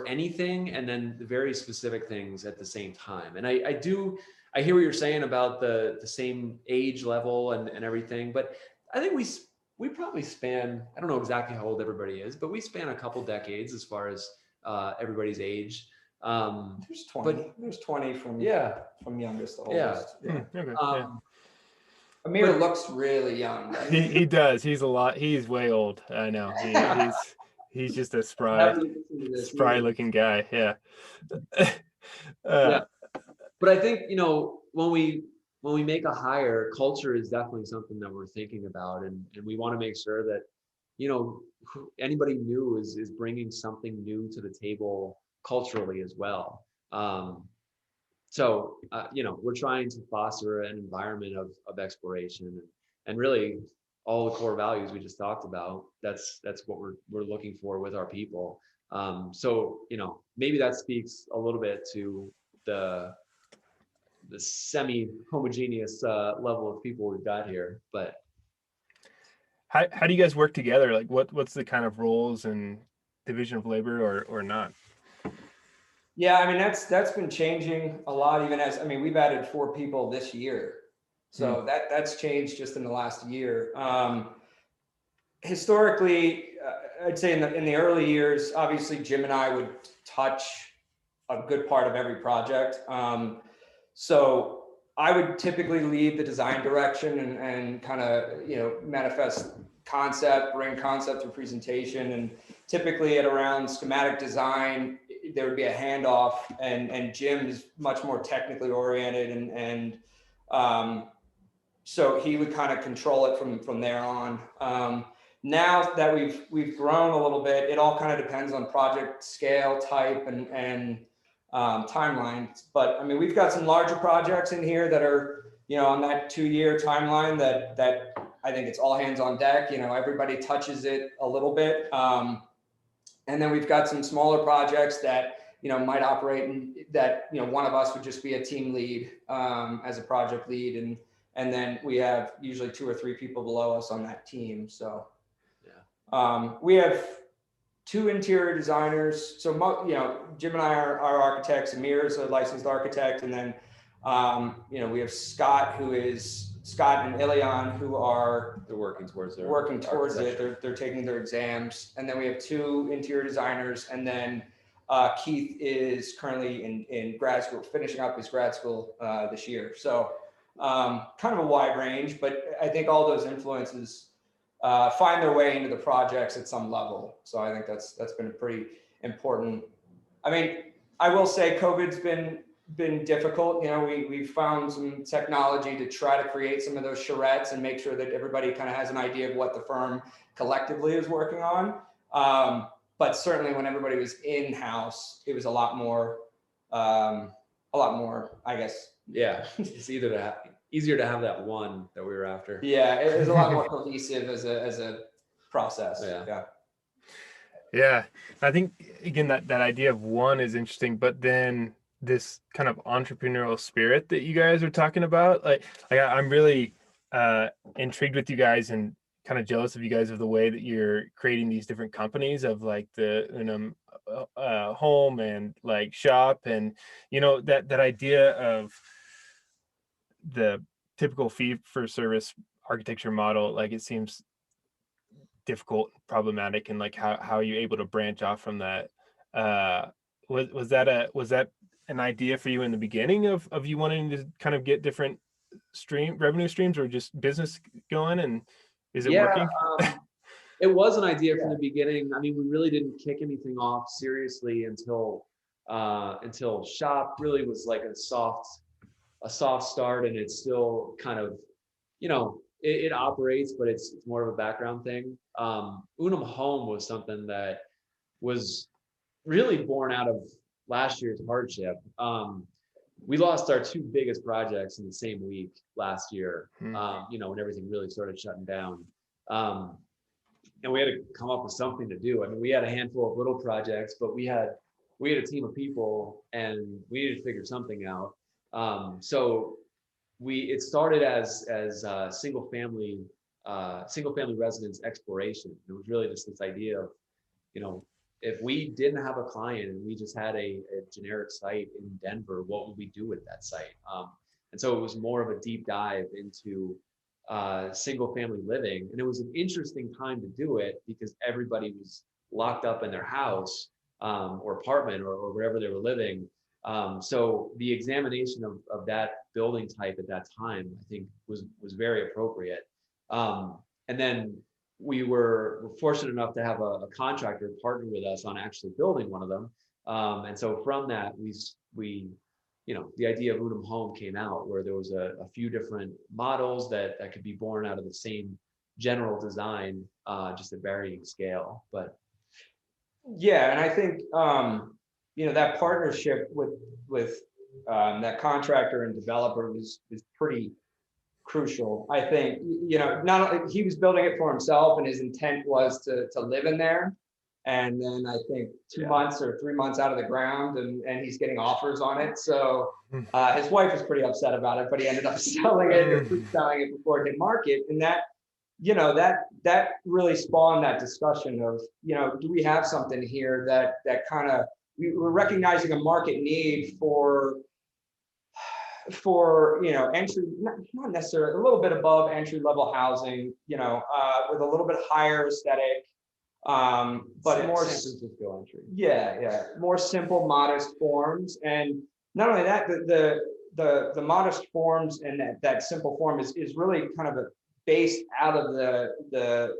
anything, and then the very specific things at the same time. And I hear what you're saying about the same age level and everything, but I think we probably span, I don't know exactly how old everybody is, but we span a couple decades as far as everybody's age. There's 20. But there's 20 from youngest to Yeah. oldest. Yeah. Okay. Amir looks really young. Right? He does. He's a lot. He's way old. I know. He's just a spry looking guy. Yeah. Yeah. But I think, you know, when we make a hire, culture is definitely something that we're thinking about, and we want to make sure that, you know, anybody new is bringing something new to the table culturally as well. So, you know, we're trying to foster an environment of exploration and really all the core values we just talked about. That's what we're looking for with our people. So, you know, maybe that speaks a little bit to the semi-homogeneous level of people we've got here. But how do you guys work together? Like, what's the kind of roles and division of labor or not? Yeah, I mean, that's been changing a lot, even as, I mean, we've added 4 people this year. So that's changed just in the last year. Historically, I'd say in the early years, obviously Jim and I would touch a good part of every project. So I would typically lead the design direction and kind of, you know, manifest concept, bring concept to presentation. And typically at around schematic design, there would be a handoff, and Jim is much more technically oriented, and so he would kind of control it from there on. Now that we've grown a little bit, it all kind of depends on project scale, type, and timeline. But I mean, we've got some larger projects in here that are, you know, on that 2-year timeline that I think it's all hands on deck. You know, everybody touches it a little bit. And then we've got some smaller projects that, you know, might operate in that, you know, one of us would just be a team lead as a project lead. And then we have usually 2 or 3 people below us on that team. So we have 2 interior designers. So, you know, Jim and I are architects. Amir is a licensed architect. And then, you know, we have Scott and Ilion, who are working towards it. They're taking their exams. And then we have 2 interior designers. And then Keith is currently in grad school, finishing up his grad school this year. So kind of a wide range, but I think all those influences find their way into the projects at some level. So I think that's been pretty important. I mean, I will say COVID's been difficult. You know, we found some technology to try to create some of those charrettes and make sure that everybody kind of has an idea of what the firm collectively is working on. But certainly when everybody was in-house, it was a lot more, I guess. Yeah, it's easier to have that one that we were after. Yeah, it was a lot more cohesive as a process. Yeah. I think, again, that idea of one is interesting, but then this kind of entrepreneurial spirit that you guys are talking about, like I'm really intrigued with you guys and kind of jealous of you guys of the way that you're creating these different companies of like the UNUM home and like shop, and you know that idea of the typical fee for service architecture model. Like, it seems difficult, problematic, and like how are you able to branch off from that? Was that an idea for you in the beginning of you wanting to kind of get different revenue streams or just business going, and is it working? It was an idea from the beginning. I mean, we really didn't kick anything off seriously until shop really was like a soft start, and it's still kind of, you know, it operates, but it's more of a background thing. UNUM home was something that was really born out of last year's hardship. We lost our 2 biggest projects in the same week last year, you know, when everything really started shutting down. and we had to come up with something to do. I mean, we had a handful of little projects, but we had a team of people, and we needed to figure something out. So it started as single family residence exploration. It was really just this idea of, if we didn't have a client and we just had a generic site in Denver, what would we do with that site? And so it was more of a deep dive into single family living. And it was an interesting time to do it because everybody was locked up in their house or apartment or wherever they were living. So the examination of that building type at that time, I think was very appropriate. And then we were fortunate enough to have a contractor partner with us on actually building one of them. And so from that, we the idea of UNUM Home came out, where there was a few different models that could be born out of the same general design, just at varying scale. But yeah, and I think that partnership with that contractor and developer is pretty crucial. I think, not only he was building it for himself and his intent was to live in there. And then I think 2 months or 3 months out of the ground and he's getting offers on it. So his wife was pretty upset about it, but he ended up selling it or selling it before it hit market. And that, that really spawned that discussion of, do we have something here that kind of, we were recognizing a market need for entry, not necessarily, a little bit above entry level housing, with a little bit higher aesthetic, but more San Francisco entry. More simple, modest forms. And not only that, the modest forms and that simple form is really kind of based out of the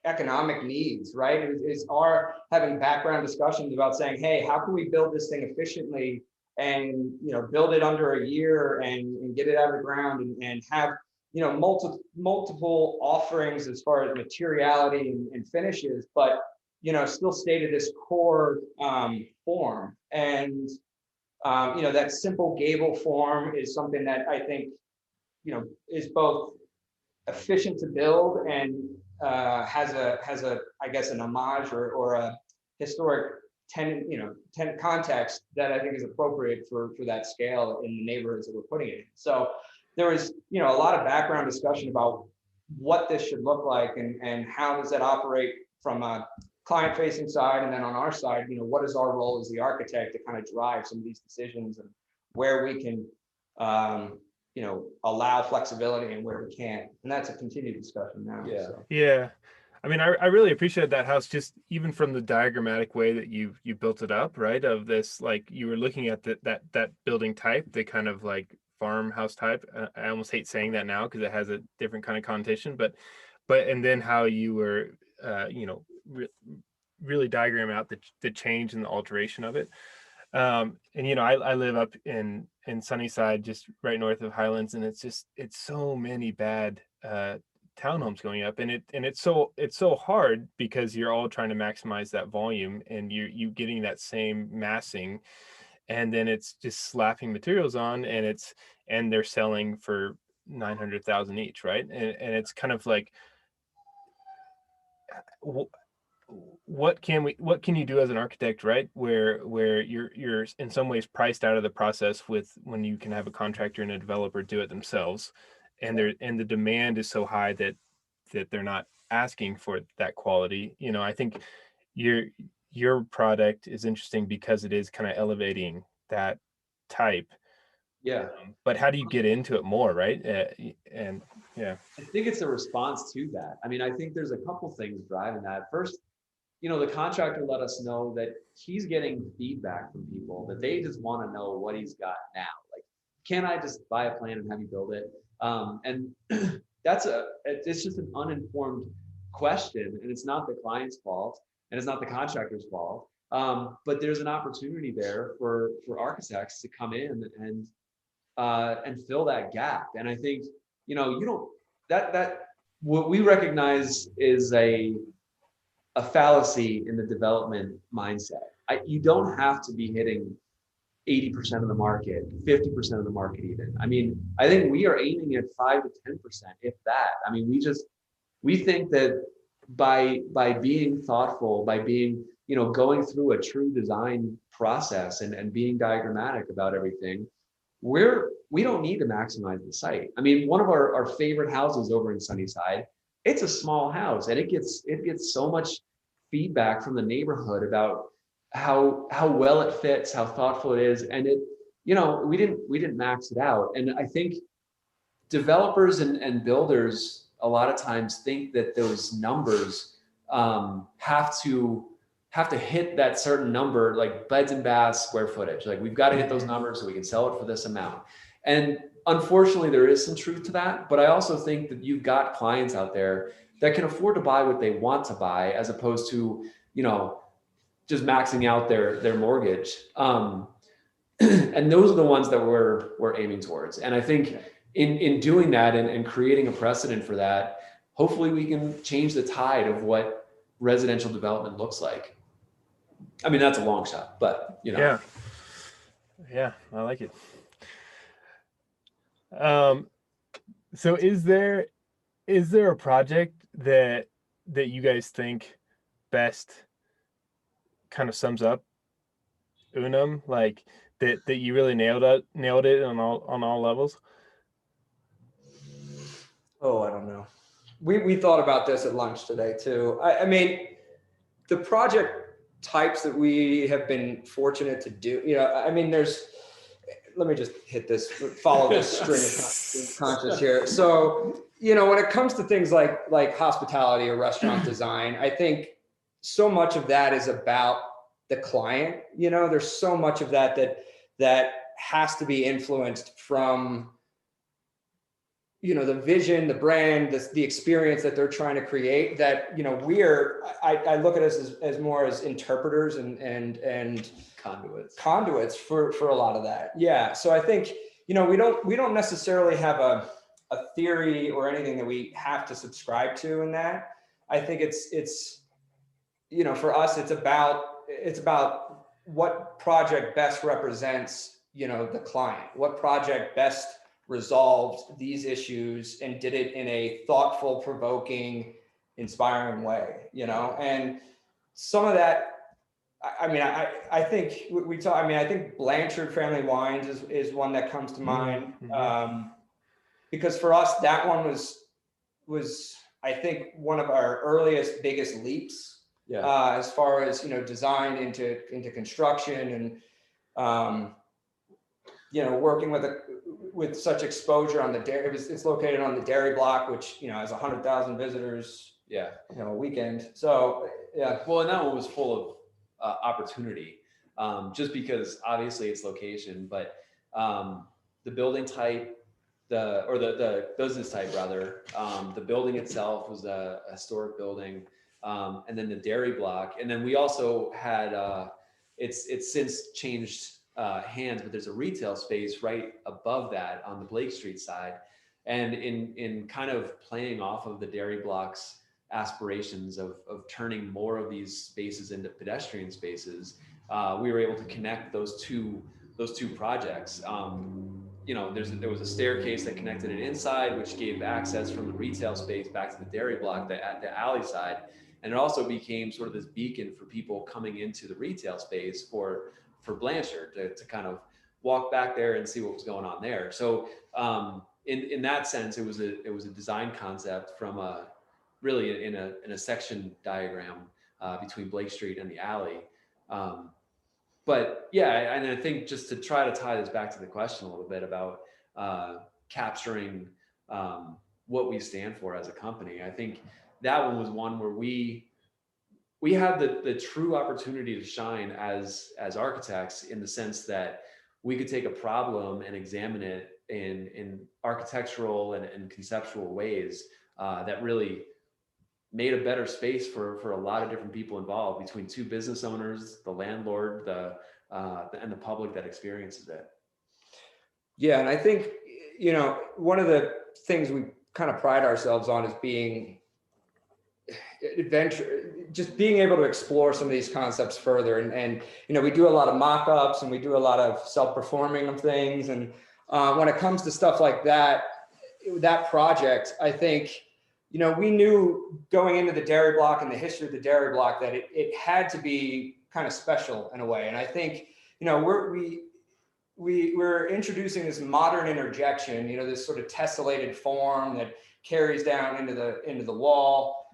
economic needs, right? It's our having background discussions about saying, hey, how can we build this thing efficiently and build it under a year and get it out of the ground and have multiple offerings as far as materiality and finishes, but still stay to this core form. And that simple gable form is something that I think is both efficient to build and has a I guess an homage or a historic tenant context that I think is appropriate for that scale in the neighborhoods that we're putting it in. So there was a lot of background discussion about what this should look like and how does that operate from a client facing side, and then on our side, what is our role as the architect to kind of drive some of these decisions and where we can allow flexibility and where we can't. And that's a continued discussion now. Yeah. I mean, I really appreciated that house, just even from the diagrammatic way that you built it up, right? Of this, like you were looking at that building type, the kind of like farmhouse type. I almost hate saying that now because it has a different kind of connotation, but and then how you were, really diagram out the change and the alteration of it. And I live up in Sunnyside, just right north of Highlands, and it's so many bad townhomes going up, and it's so hard because you're all trying to maximize that volume and you getting that same massing, and then it's just slapping materials on, and they're selling for 900,000 each, right? And it's kind of like, what can you do as an architect, right? Where you're in some ways priced out of the process when you can have a contractor and a developer do it themselves, and the demand is so high that they're not asking for that quality. I think your product is interesting because it is kind of elevating that type. Yeah. But how do you get into it more, right? And yeah, I think it's a response to that. I mean, I think there's a couple things driving that. First, the contractor let us know that he's getting feedback from people that they just want to know what he's got now. Like, can I just buy a plan and have you build it? And it's just an uninformed question, and it's not the client's fault and it's not the contractor's fault. But there's an opportunity there for architects to come in and fill that gap. And I think, what we recognize is a fallacy in the development mindset. You don't have to be hitting 80% of the market, 50% of the market even. I mean, I think we are aiming at 5 to 10%, if that. I mean, we think that by being thoughtful, by being, going through a true design process and being diagrammatic about everything, we don't need to maximize the site. I mean, one of our favorite houses over in Sunnyside, it's a small house and it gets so much feedback from the neighborhood about how well it fits, how thoughtful it is. And we didn't max it out. And I think developers and builders a lot of times think that those numbers have to hit that certain number, like beds and baths, square footage. Like we've got to hit those numbers so we can sell it for this amount. And unfortunately, there is some truth to that. But I also think that you've got clients out there that can afford to buy what they want to buy, as opposed to, just maxing out their mortgage. And those are the ones that we're aiming towards. And I think in doing that and creating a precedent for that, hopefully we can change the tide of what residential development looks like. I mean, that's a long shot, but Yeah, I like it. So is there a project that you guys think best kind of sums up UNUM, like that you really nailed it on all levels? Oh, I don't know. We thought about this at lunch today too. I mean, the project types that we have been fortunate to do, I mean, let me just hit this, follow this string of conscious here. So, when it comes to things like hospitality or restaurant design, I think so much of that is about the client. There's so much of that has to be influenced from, the vision, the brand, the experience that they're trying to create, that, I look at us as more as interpreters and conduits for a lot of that. Yeah. So I think, we don't necessarily have a theory or anything that we have to subscribe to in that. I think it's for us, it's about what project best represents, the client, what project best resolved these issues and did it in a thoughtful, provoking, inspiring way, and some of that, I mean, I think we talk, I mean, I think Blanchard Family Wines is one that comes to mind. Because for us, that one was I think one of our earliest, biggest leaps, as far as, design into construction and, working with such exposure on the dairy. It's located on the dairy block, which, has 100,000 visitors, a weekend. So, yeah. Well, and that one was full of opportunity, just because obviously it's location, but the building type, the business type rather, the building itself was a historic building, and then the dairy block, and then we also had it's since changed hands, but there's a retail space right above that on the Blake Street side, and in kind of playing off of the dairy block's aspirations of turning more of these spaces into pedestrian spaces, we were able to connect those two projects. There was a staircase that connected it inside, which gave access from the retail space back to the dairy block, the alley side. And it also became sort of this beacon for people coming into the retail space for Blanchard to kind of walk back there and see what was going on there. So in that sense, it was a design concept from really in a section diagram between Blake Street and the alley. But yeah, and I think just to try to tie this back to the question a little bit about capturing what we stand for as a company, I think that one was one where we had the true opportunity to shine as architects, in the sense that we could take a problem and examine it in architectural and conceptual ways that really made a better space for a lot of different people involved, between two business owners, the landlord, and the public that experiences it. Yeah, and I think, one of the things we kind of pride ourselves on is being just being able to explore some of these concepts further. And we do a lot of mock-ups and we do a lot of self-performing of things. And when it comes to stuff like that project, I think, we knew going into the dairy block and the history of the dairy block that it had to be kind of special in a way. And I think, we're introducing this modern interjection, this sort of tessellated form that carries down into the wall.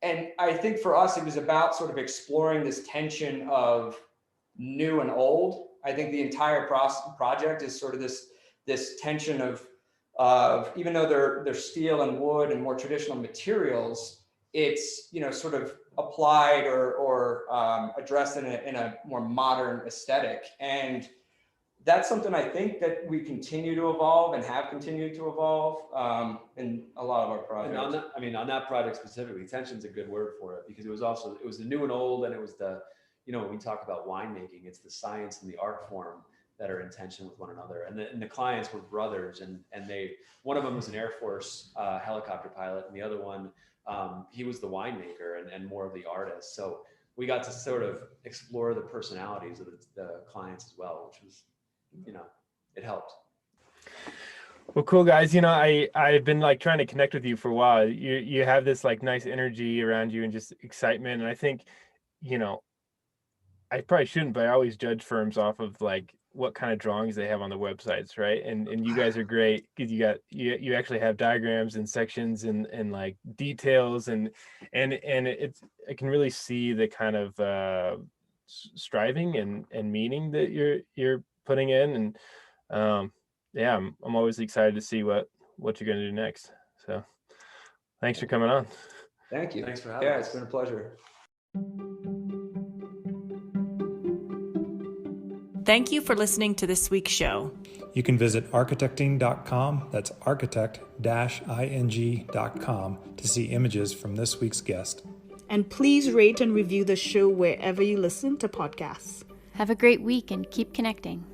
And I think for us, it was about sort of exploring this tension of new and old. I think the entire project is sort of this tension of even though they're steel and wood and more traditional materials, it's sort of applied or addressed in a more modern aesthetic. And that's something I think that we continue to evolve and have continued to evolve in a lot of our projects. And on that project specifically, tension's a good word for it, because it was the new and old, and it was the, when we talk about winemaking, it's the science and the art form that are in tension with one another. And the clients were brothers, and one of them was an Air Force helicopter pilot, and the other one, he was the winemaker and more of the artist. So we got to sort of explore the personalities of the clients as well, which was, it helped. Well, cool, guys. I've been like trying to connect with you for a while. You have this like nice energy around you and just excitement. And I think, I probably shouldn't, but I always judge firms off of like what kind of drawings they have on the websites, right? And you guys are great because you actually have diagrams and sections and like details and I can really see the kind of striving and meaning that you're putting in. And yeah, I'm always excited to see what you're going to do next. So thanks for coming on. Thank you. Thanks for having us. Yeah, it's been a pleasure. Thank you for listening to this week's show. You can visit architecting.com, that's architect-ing.com, to see images from this week's guest. And please rate and review the show wherever you listen to podcasts. Have a great week and keep connecting.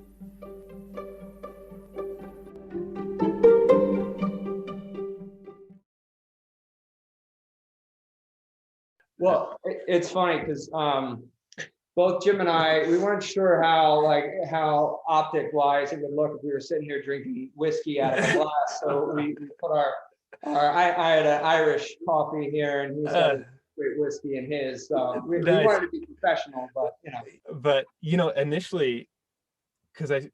Well, it's funny because both Jim and I, we weren't sure how optic wise it would look if we were sitting here drinking whiskey out of a glass. So we put I had an Irish coffee here, and he's got great whiskey in his. So we wanted to be professional, but initially, because I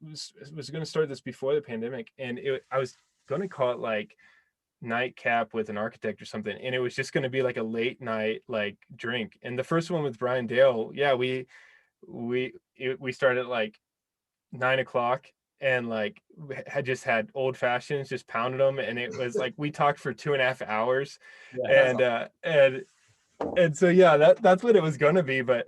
was going to start this before the pandemic, and I was going to call it like nightcap with an architect or something, and it was just going to be like a late night like drink. And the first one with Brian Dale, we started at like 9 o'clock, and like had just had old fashions, just pounded them, and it was like we talked for 2.5 hours. Yeah, and so that's what it was going to be. But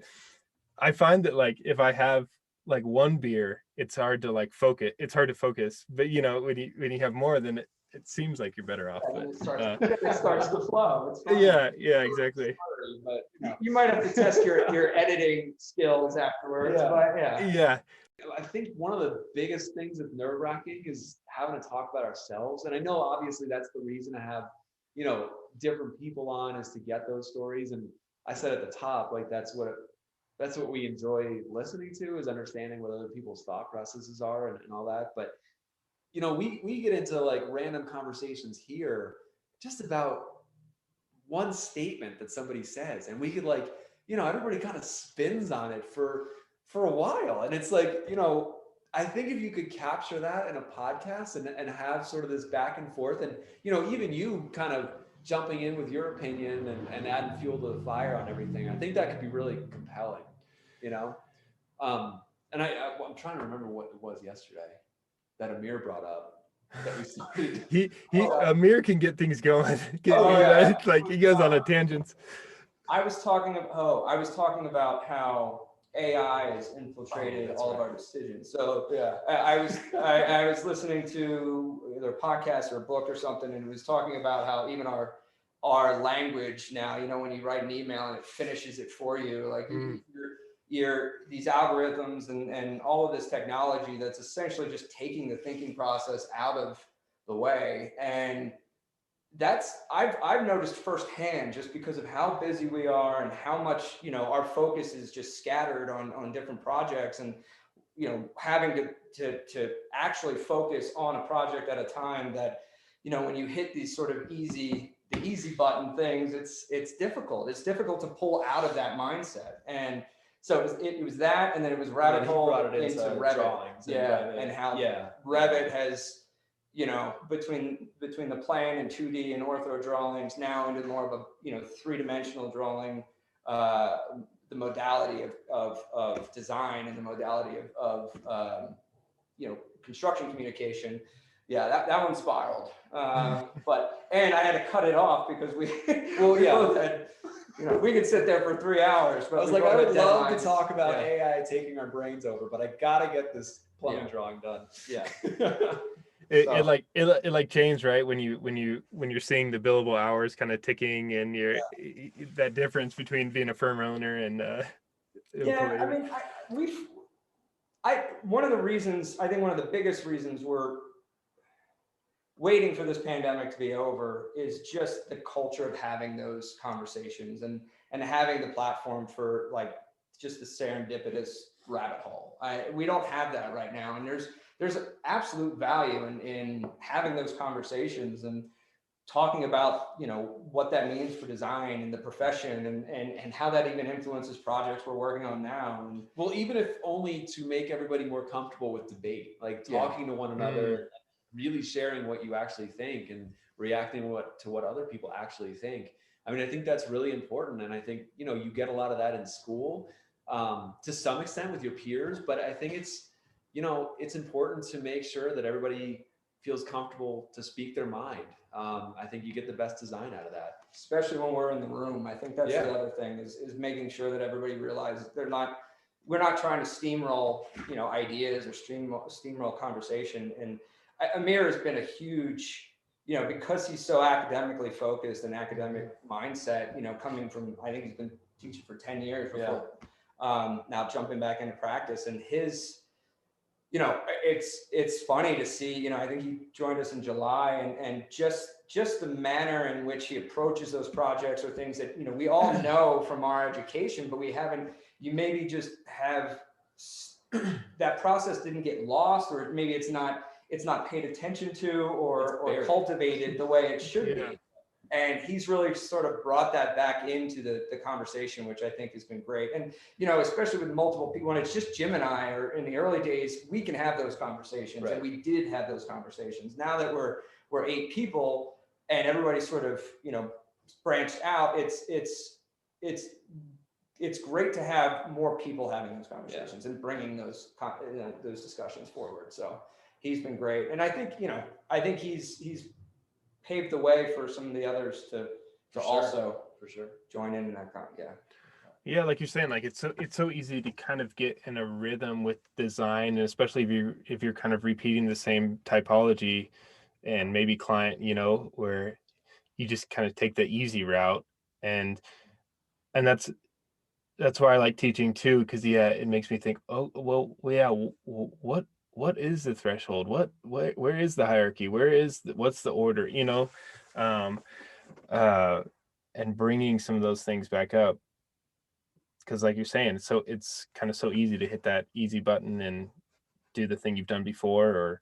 I find that like if I have like one beer, it's hard to like focus. It's hard to focus. But when you have more, then it seems like you're better off. But it starts to flow. It's fine. Yeah, exactly. But you might have to test your editing skills afterwards. Yeah. But yeah. I think one of the biggest things that's nerve-wracking is having to talk about ourselves. And I know obviously that's the reason to have, different people on, is to get those stories. And I said at the top, like that's what we enjoy listening to, is understanding what other people's thought processes are and all that. But we get into like random conversations here just about one statement that somebody says, and we could like, everybody kind of spins on it for a while. And it's like, I think if you could capture that in a podcast and have sort of this back and forth, and, even you kind of jumping in with your opinion and adding fuel to the fire on everything, I think that could be really compelling, And I'm trying to remember what it was yesterday that Amir brought up that we started. Amir can get things going. Like he goes on a tangent. I was talking about how AI has infiltrated all of our decisions. So I was listening to either a podcast or a book or something, and it was talking about how even our language now, when you write an email and it finishes it for you, like these algorithms and all of this technology that's essentially just taking the thinking process out of the way. And that's I've noticed firsthand, just because of how busy we are and how much our focus is just scattered on different projects, and having to actually focus on a project at a time, that when you hit these sort of easy the easy button things, it's difficult. It's difficult to pull out of that mindset. And so it was that, and then it was rabbit hole into Revit. Drawings and how Revit has, between the plan and 2D and ortho drawings now into more of a, three-dimensional drawing, the modality of design and the modality of construction communication. Yeah, that one spiraled. And I had to cut it off because we both had, we could sit there for 3 hours. But I was like, I would love to talk about AI taking our brains over, but I gotta get this plumbing drawing done. Yeah. It changed, right? When you're seeing the billable hours kind of ticking, and that difference between being a firm owner and I mean, one of the biggest reasons we're waiting for this pandemic to be over is just the culture of having those conversations and having the platform for like just the serendipitous rabbit hole. We don't have that right now, and there's absolute value in having those conversations and talking about what that means for design and the profession and how that even influences projects we're working on now. And well, even if only to make everybody more comfortable with debate, like talking to one another, really sharing what you actually think and reacting to what other people actually think. I mean, I think that's really important. And I think, you get a lot of that in school to some extent with your peers, but I think it's important to make sure that everybody feels comfortable to speak their mind. I think you get the best design out of that. Especially when we're in the room. I think that's the other thing is making sure that everybody realizes we're not trying to steamroll, ideas or steamroll conversation. And Amir has been a huge, because he's so academically focused and academic mindset, coming from, I think he's been teaching for 10 years before, now jumping back into practice, and his, it's funny to see, I think he joined us in July, and just the manner in which he approaches those projects are things that, we all know from our education, but you maybe just have that process didn't get lost, or maybe it's not paid attention to or cultivated the way it should be. And he's really sort of brought that back into the conversation, which I think has been great. And, especially with multiple people, when it's just Jim and I, or in the early days, we can have those conversations. Right. And we did have those conversations. Now that we're 8 people and everybody's sort of, branched out, it's great to have more people having those conversations and bringing those discussions forward. So he's been great. And I think, he's paved the way for some of the others to also join in that. Yeah, like you're saying, like it's so easy to kind of get in a rhythm with design, and especially if you're kind of repeating the same typology and maybe client, where you just kind of take the easy route, and that's why I like teaching too, because it makes me think, what is the threshold? Where is the hierarchy? What's the order? And bringing some of those things back up, because like you're saying, so it's kind of so easy to hit that easy button and do the thing you've done before, or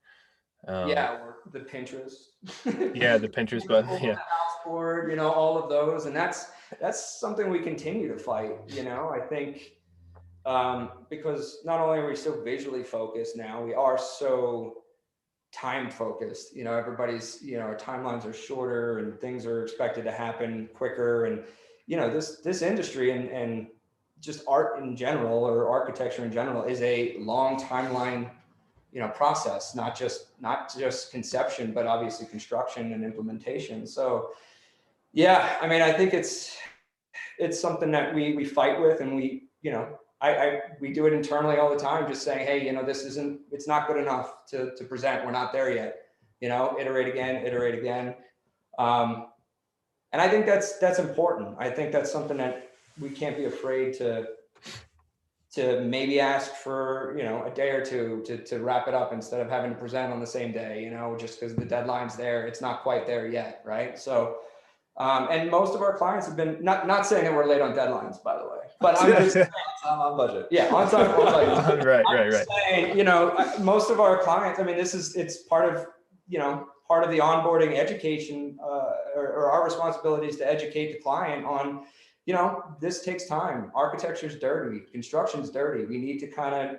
or the Pinterest. The Pinterest button. The house board, all of those, and that's something we continue to fight. I think. Because not only are we so visually focused now, we are so time focused. Everybody's, our timelines are shorter and things are expected to happen quicker. And, this industry and just art in general, or architecture in general, is a long timeline, process, not just conception, but obviously construction and implementation. So, I think it's something that we fight with, and we do it internally all the time, just saying, hey, it's not good enough to present. We're not there yet, iterate again. And I think that's important. I think that's something that we can't be afraid to maybe ask for, a day or two to wrap it up, instead of having to present on the same day, just because the deadline's there. It's not quite there yet. Right. So, and most of our clients have been, not saying that we're late on deadlines, by the way, but I'm just saying, on budget. Yeah, on time, on budget. Right. Saying, most of our clients, it's part of the onboarding education or our responsibility is to educate the client on, this takes time. Architecture's dirty, construction's dirty. We need to kind of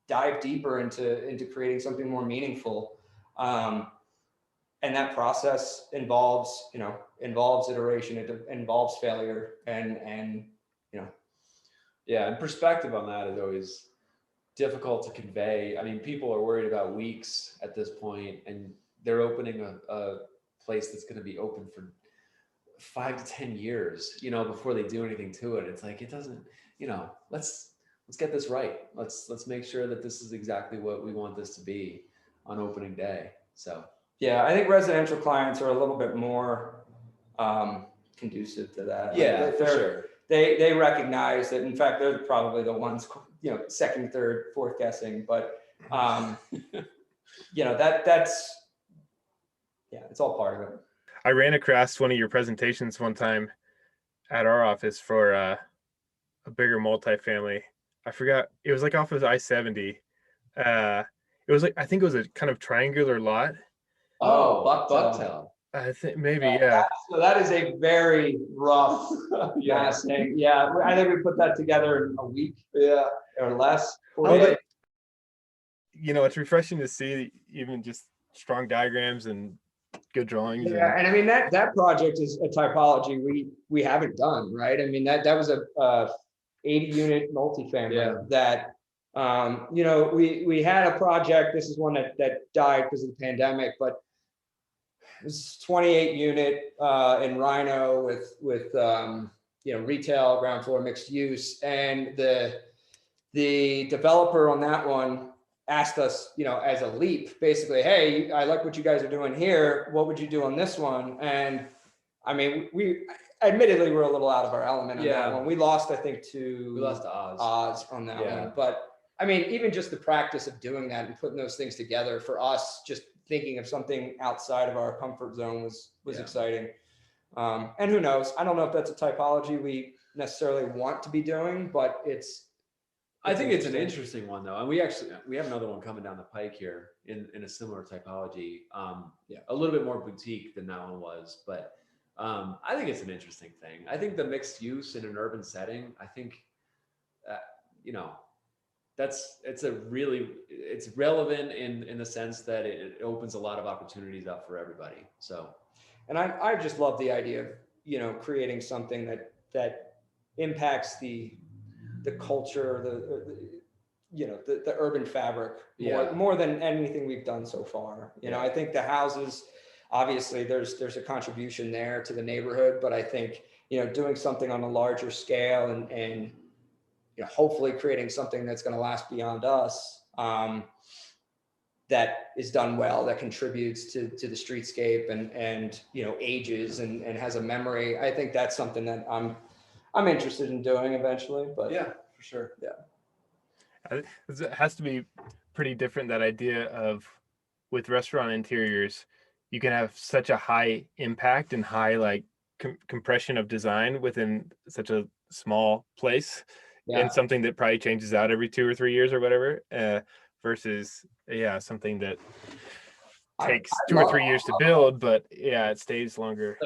dive deeper into creating something more meaningful. And that process involves iteration. It involves failure and Yeah, and perspective on that is always difficult to convey. I mean, people are worried about weeks at this point, and they're opening a place that's going to be open for 5 to 10 years, before they do anything to it. It's like, it doesn't, let's get this right. Let's make sure that this is exactly what we want this to be on opening day. So yeah, I think residential clients are a little bit more conducive to that. Yeah, for sure. They recognize that. In fact, they're probably the ones, second, third, fourth guessing. But that's it's all part of it. I ran across one of your presentations one time at our office for a bigger multifamily. I forgot, it was like off of I-70. It was like, I think it was a kind of triangular lot. Oh, Bucktail. I think maybe, yeah. So that is a very rough massing. Yeah, I think we put that together in a week. Yeah, or less. Well, it's refreshing to see even just strong diagrams and good drawings. Yeah, and I mean that project is a typology we haven't done, right? I mean that was a 80 unit multifamily that we had a project. This is one that died because of the pandemic, but it's 28 unit in Rhino with retail, ground floor, mixed use, and the developer on that one asked us, as a leap, basically, hey, I like what you guys are doing here. What would you do on this one? And I mean, we admittedly were a little out of our element on that one. We lost, I think, to Oz on that one. But I mean, even just the practice of doing that and putting those things together for us, just thinking of something outside of our comfort zone was exciting. And who knows? I don't know if that's a typology we necessarily want to be doing, but I think it's an interesting one though. And we have another one coming down the pike here in a similar typology. A little bit more boutique than that one was, but I think it's an interesting thing. I think the mixed use in an urban setting, I think, it's relevant in the sense that it opens a lot of opportunities up for everybody. So, and I just love the idea of, creating something that impacts the culture, the urban fabric more than anything we've done so far. I think the houses, obviously there's a contribution there to the neighborhood, but I think, doing something on a larger scale and hopefully creating something that's going to last beyond us, that is done well, that contributes to the streetscape and ages and has a memory. I think that's something that I'm interested in doing eventually, but yeah, for sure. Yeah. It has to be pretty different, that idea of, with restaurant interiors, you can have such a high impact and high compression of design within such a small place, and something that probably changes out every 2 or 3 years or whatever, versus something that takes 2 or 3 years to build, but it stays longer.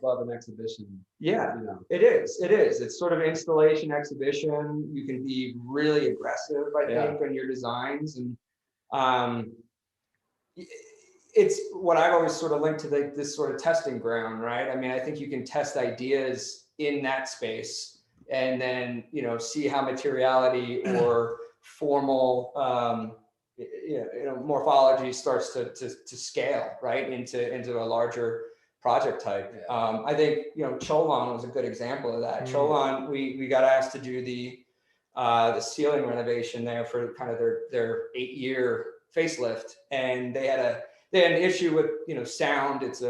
Love an exhibition. It is. It's sort of installation exhibition. You can be really aggressive, I think, on your designs, and it's what I've always sort of linked to this sort of testing ground, right? I mean, I think you can test ideas in that space, and then see how materiality or formal morphology starts to scale right into a larger project type. I think Cholon was a good example of that. Cholon, we got asked to do the ceiling renovation there for kind of their 8-year facelift, and they had an issue with sound. It's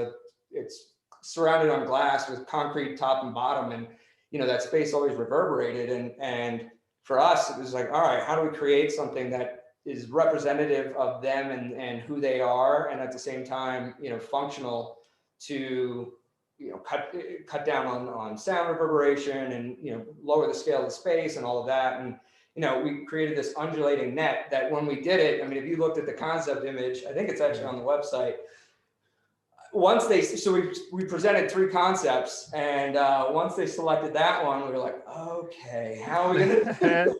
surrounded on glass with concrete top and bottom, and that space always reverberated, and for us it was like, all right, how do we create something that is representative of them and who they are, and at the same time functional to cut down on sound reverberation and lower the scale of the space and all of that. And we created this undulating net that when we did it, I mean, if you looked at the concept image, I think it's actually on the website, we presented 3 concepts, and once they selected that one, we were like, okay, how are we gonna?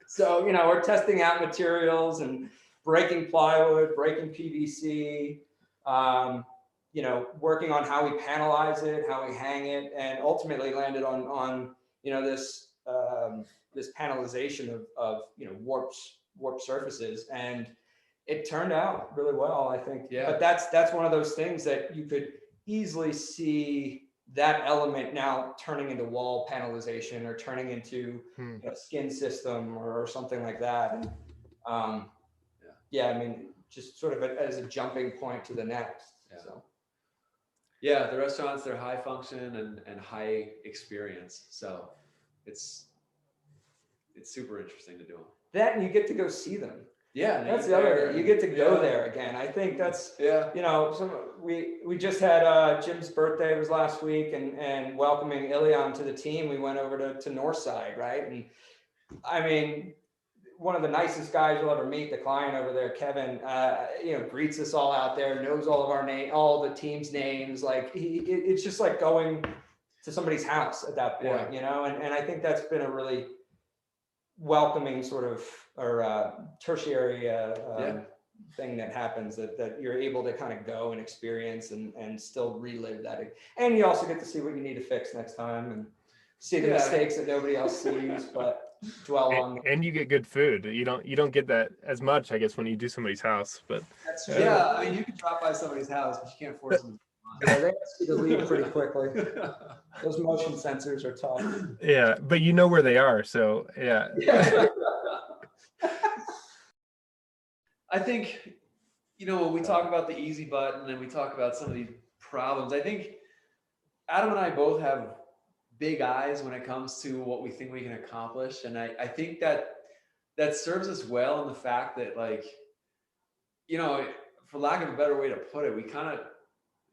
So we're testing out materials and breaking plywood, breaking PVC, working on how we panelize it, how we hang it, and ultimately landed on this this panelization of warped surfaces, and it turned out really well, I think. Yeah. But that's one of those things that you could easily see that element now turning into wall panelization or turning into a skin system or something like that. And I mean, just sort of as a jumping point to the next. Yeah. So. Yeah, the restaurants, they're high function and high experience. So it's super interesting to do them. That, and you get to go see them. Yeah, that's the other thing. You get to go there again. I think that's we just had Jim's birthday was last week, and welcoming Ilion to the team, we went over to Northside, right? And I mean, one of the nicest guys you'll ever meet, the client over there, Kevin, greets us all out there, knows all of our all the team's names. Like it's just like going to somebody's house at that point, and I think that's been a really welcoming sort of tertiary thing that happens that you're able to kind of go and experience and still relive that. And you also get to see what you need to fix next time and see the mistakes that nobody else sees, but dwell on. And you get good food. You don't get that as much, I guess, when you do somebody's house. But that's true. Yeah, I mean, you can drop by somebody's house, but you can't force them. Yeah, they ask you to leave pretty quickly. Those motion sensors are tough. Yeah, but you know where they are, so yeah. I think, when we talk about the easy button and we talk about some of these problems, I think Adam and I both have big eyes when it comes to what we think we can accomplish. And I think that serves us well in the fact that, like, for lack of a better way to put it, we kind of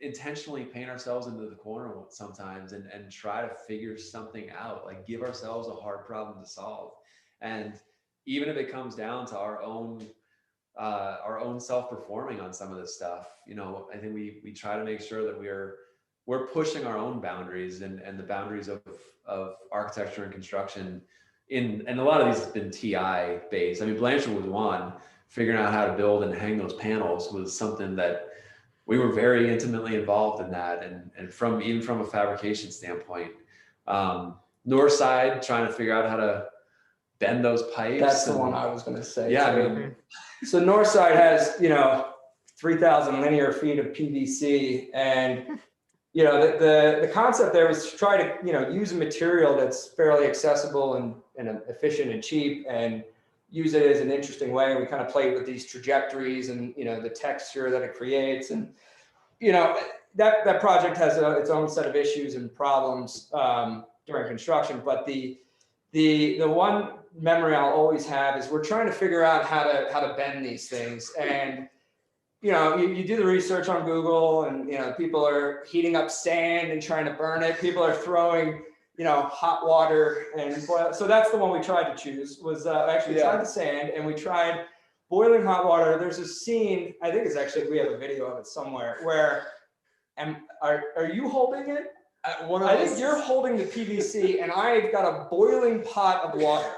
intentionally paint ourselves into the corner sometimes and try to figure something out, like give ourselves a hard problem to solve. And even if it comes down to our own self-performing on some of this stuff, I think we try to make sure that we're pushing our own boundaries and the boundaries of architecture and construction and a lot of these has been TI based. I mean, Blanchard was one. Figuring out how to build and hang those panels was something that we were very intimately involved in that. And even from a fabrication standpoint, Northside, trying to figure out how to bend those pipes. That's the one I was going to say. Yeah. I mean, so Northside has, 3,000 linear feet of PVC, and, the concept there was to try to, use a material that's fairly accessible and efficient and cheap, and use it as an interesting way. We kind of played with these trajectories and, the texture that it creates. And, that project has its own set of issues and problems during construction. But the one memory I'll always have is we're trying to figure out how to bend these things. And, you do the research on Google, and, people are heating up sand and trying to burn it. People are throwing, hot water and boil. So that's the one we tried to choose, was actually tried the sand, and we tried boiling hot water. There's a scene, I think it's actually, we have a video of it somewhere, where, are you holding it? I think you're holding the PVC, and I've got a boiling pot of water.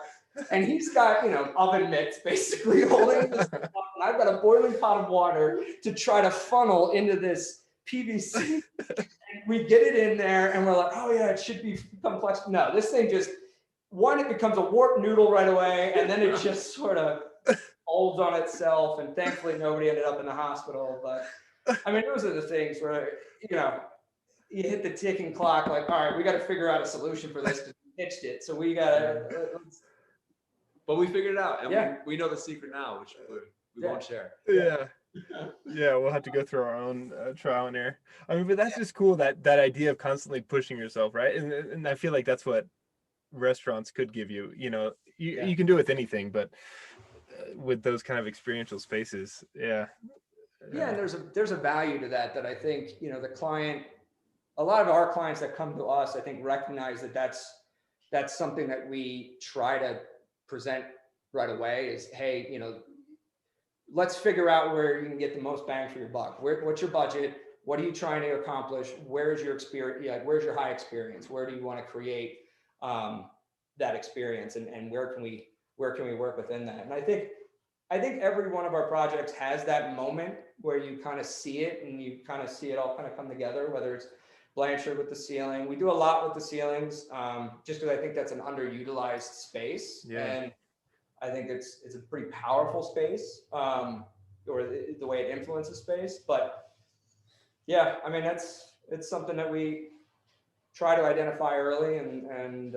And he's got, oven mitts basically holding this pot, and I've got a boiling pot of water to try to funnel into this PVC. And we get it in there, and we're like, oh yeah, it should become flexible. No, this thing just, it becomes a warped noodle right away, and then it just sort of folds on itself. And thankfully, nobody ended up in the hospital. But I mean, those are the things where, you hit the ticking clock, like, all right, we got to figure out a solution for this, because we pitched it. So we got to. But we figured it out, and we know the secret now, which we won't share. Yeah, we'll have to go through our own trial and error. I mean, but that's just cool, that idea of constantly pushing yourself, right? And I feel like that's what restaurants could give you. You can do it with anything, but with those kind of experiential spaces, and there's a value to that I think, the client, a lot of our clients that come to us, I think, recognize that that's something that we try to present right away is, hey, let's figure out where you can get the most bang for your buck. What's your budget? What are you trying to accomplish? Where's your experience? Yeah, where's your high experience? Where do you want to create that experience, and where can we work within that? And I think every one of our projects has that moment where you kind of see it, and you kind of see it all kind of come together, whether it's Blanchard with the ceiling. We do a lot with the ceilings, just because I think that's an underutilized space. Yeah. And I think it's a pretty powerful space, or the way it influences space. But yeah, I mean, it's something that we try to identify early, and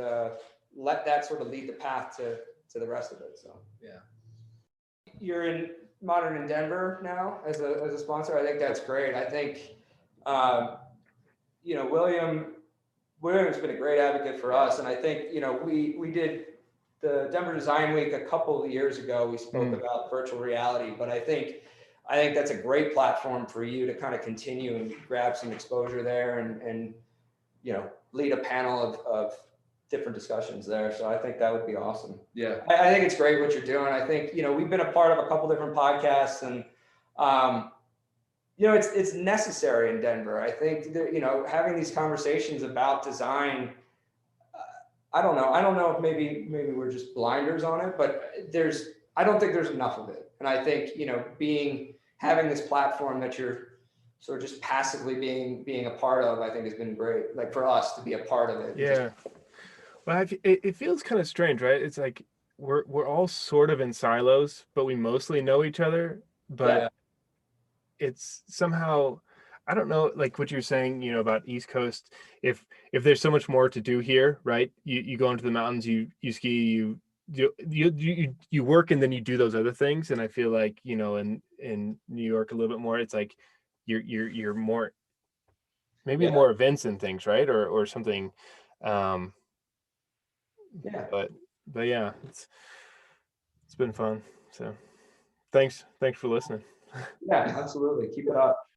let that sort of lead the path to the rest of it. So Yeah. You're in Modern in Denver now as a sponsor. I think that's great. I think William's been a great advocate for us, and I think we did the Denver Design Week a couple of years ago. We spoke about virtual reality, but I think that's a great platform for you to kind of continue and grab some exposure there, and lead a panel of different discussions there. So I think that would be awesome. Yeah. I think it's great what you're doing. I think, we've been a part of a couple different podcasts, and, it's necessary in Denver. I think that, having these conversations about design, I don't know if maybe we're just blinders on it, but I don't think there's enough of it. And I think, having this platform that you're sort of just passively being a part of, I think has been great. Like for us to be a part of it. Yeah. Well, it feels kind of strange, right? It's like we're all sort of in silos, but we mostly know each other. But it's somehow, I don't know, like what you're saying, about East Coast. If there's so much more to do here, right? You go into the mountains, you ski, you work, and then you do those other things. And I feel like in New York a little bit more, it's like you're more, maybe more events and things, right? Or something. But yeah, it's been fun. So thanks for listening. Yeah, absolutely. Keep it up.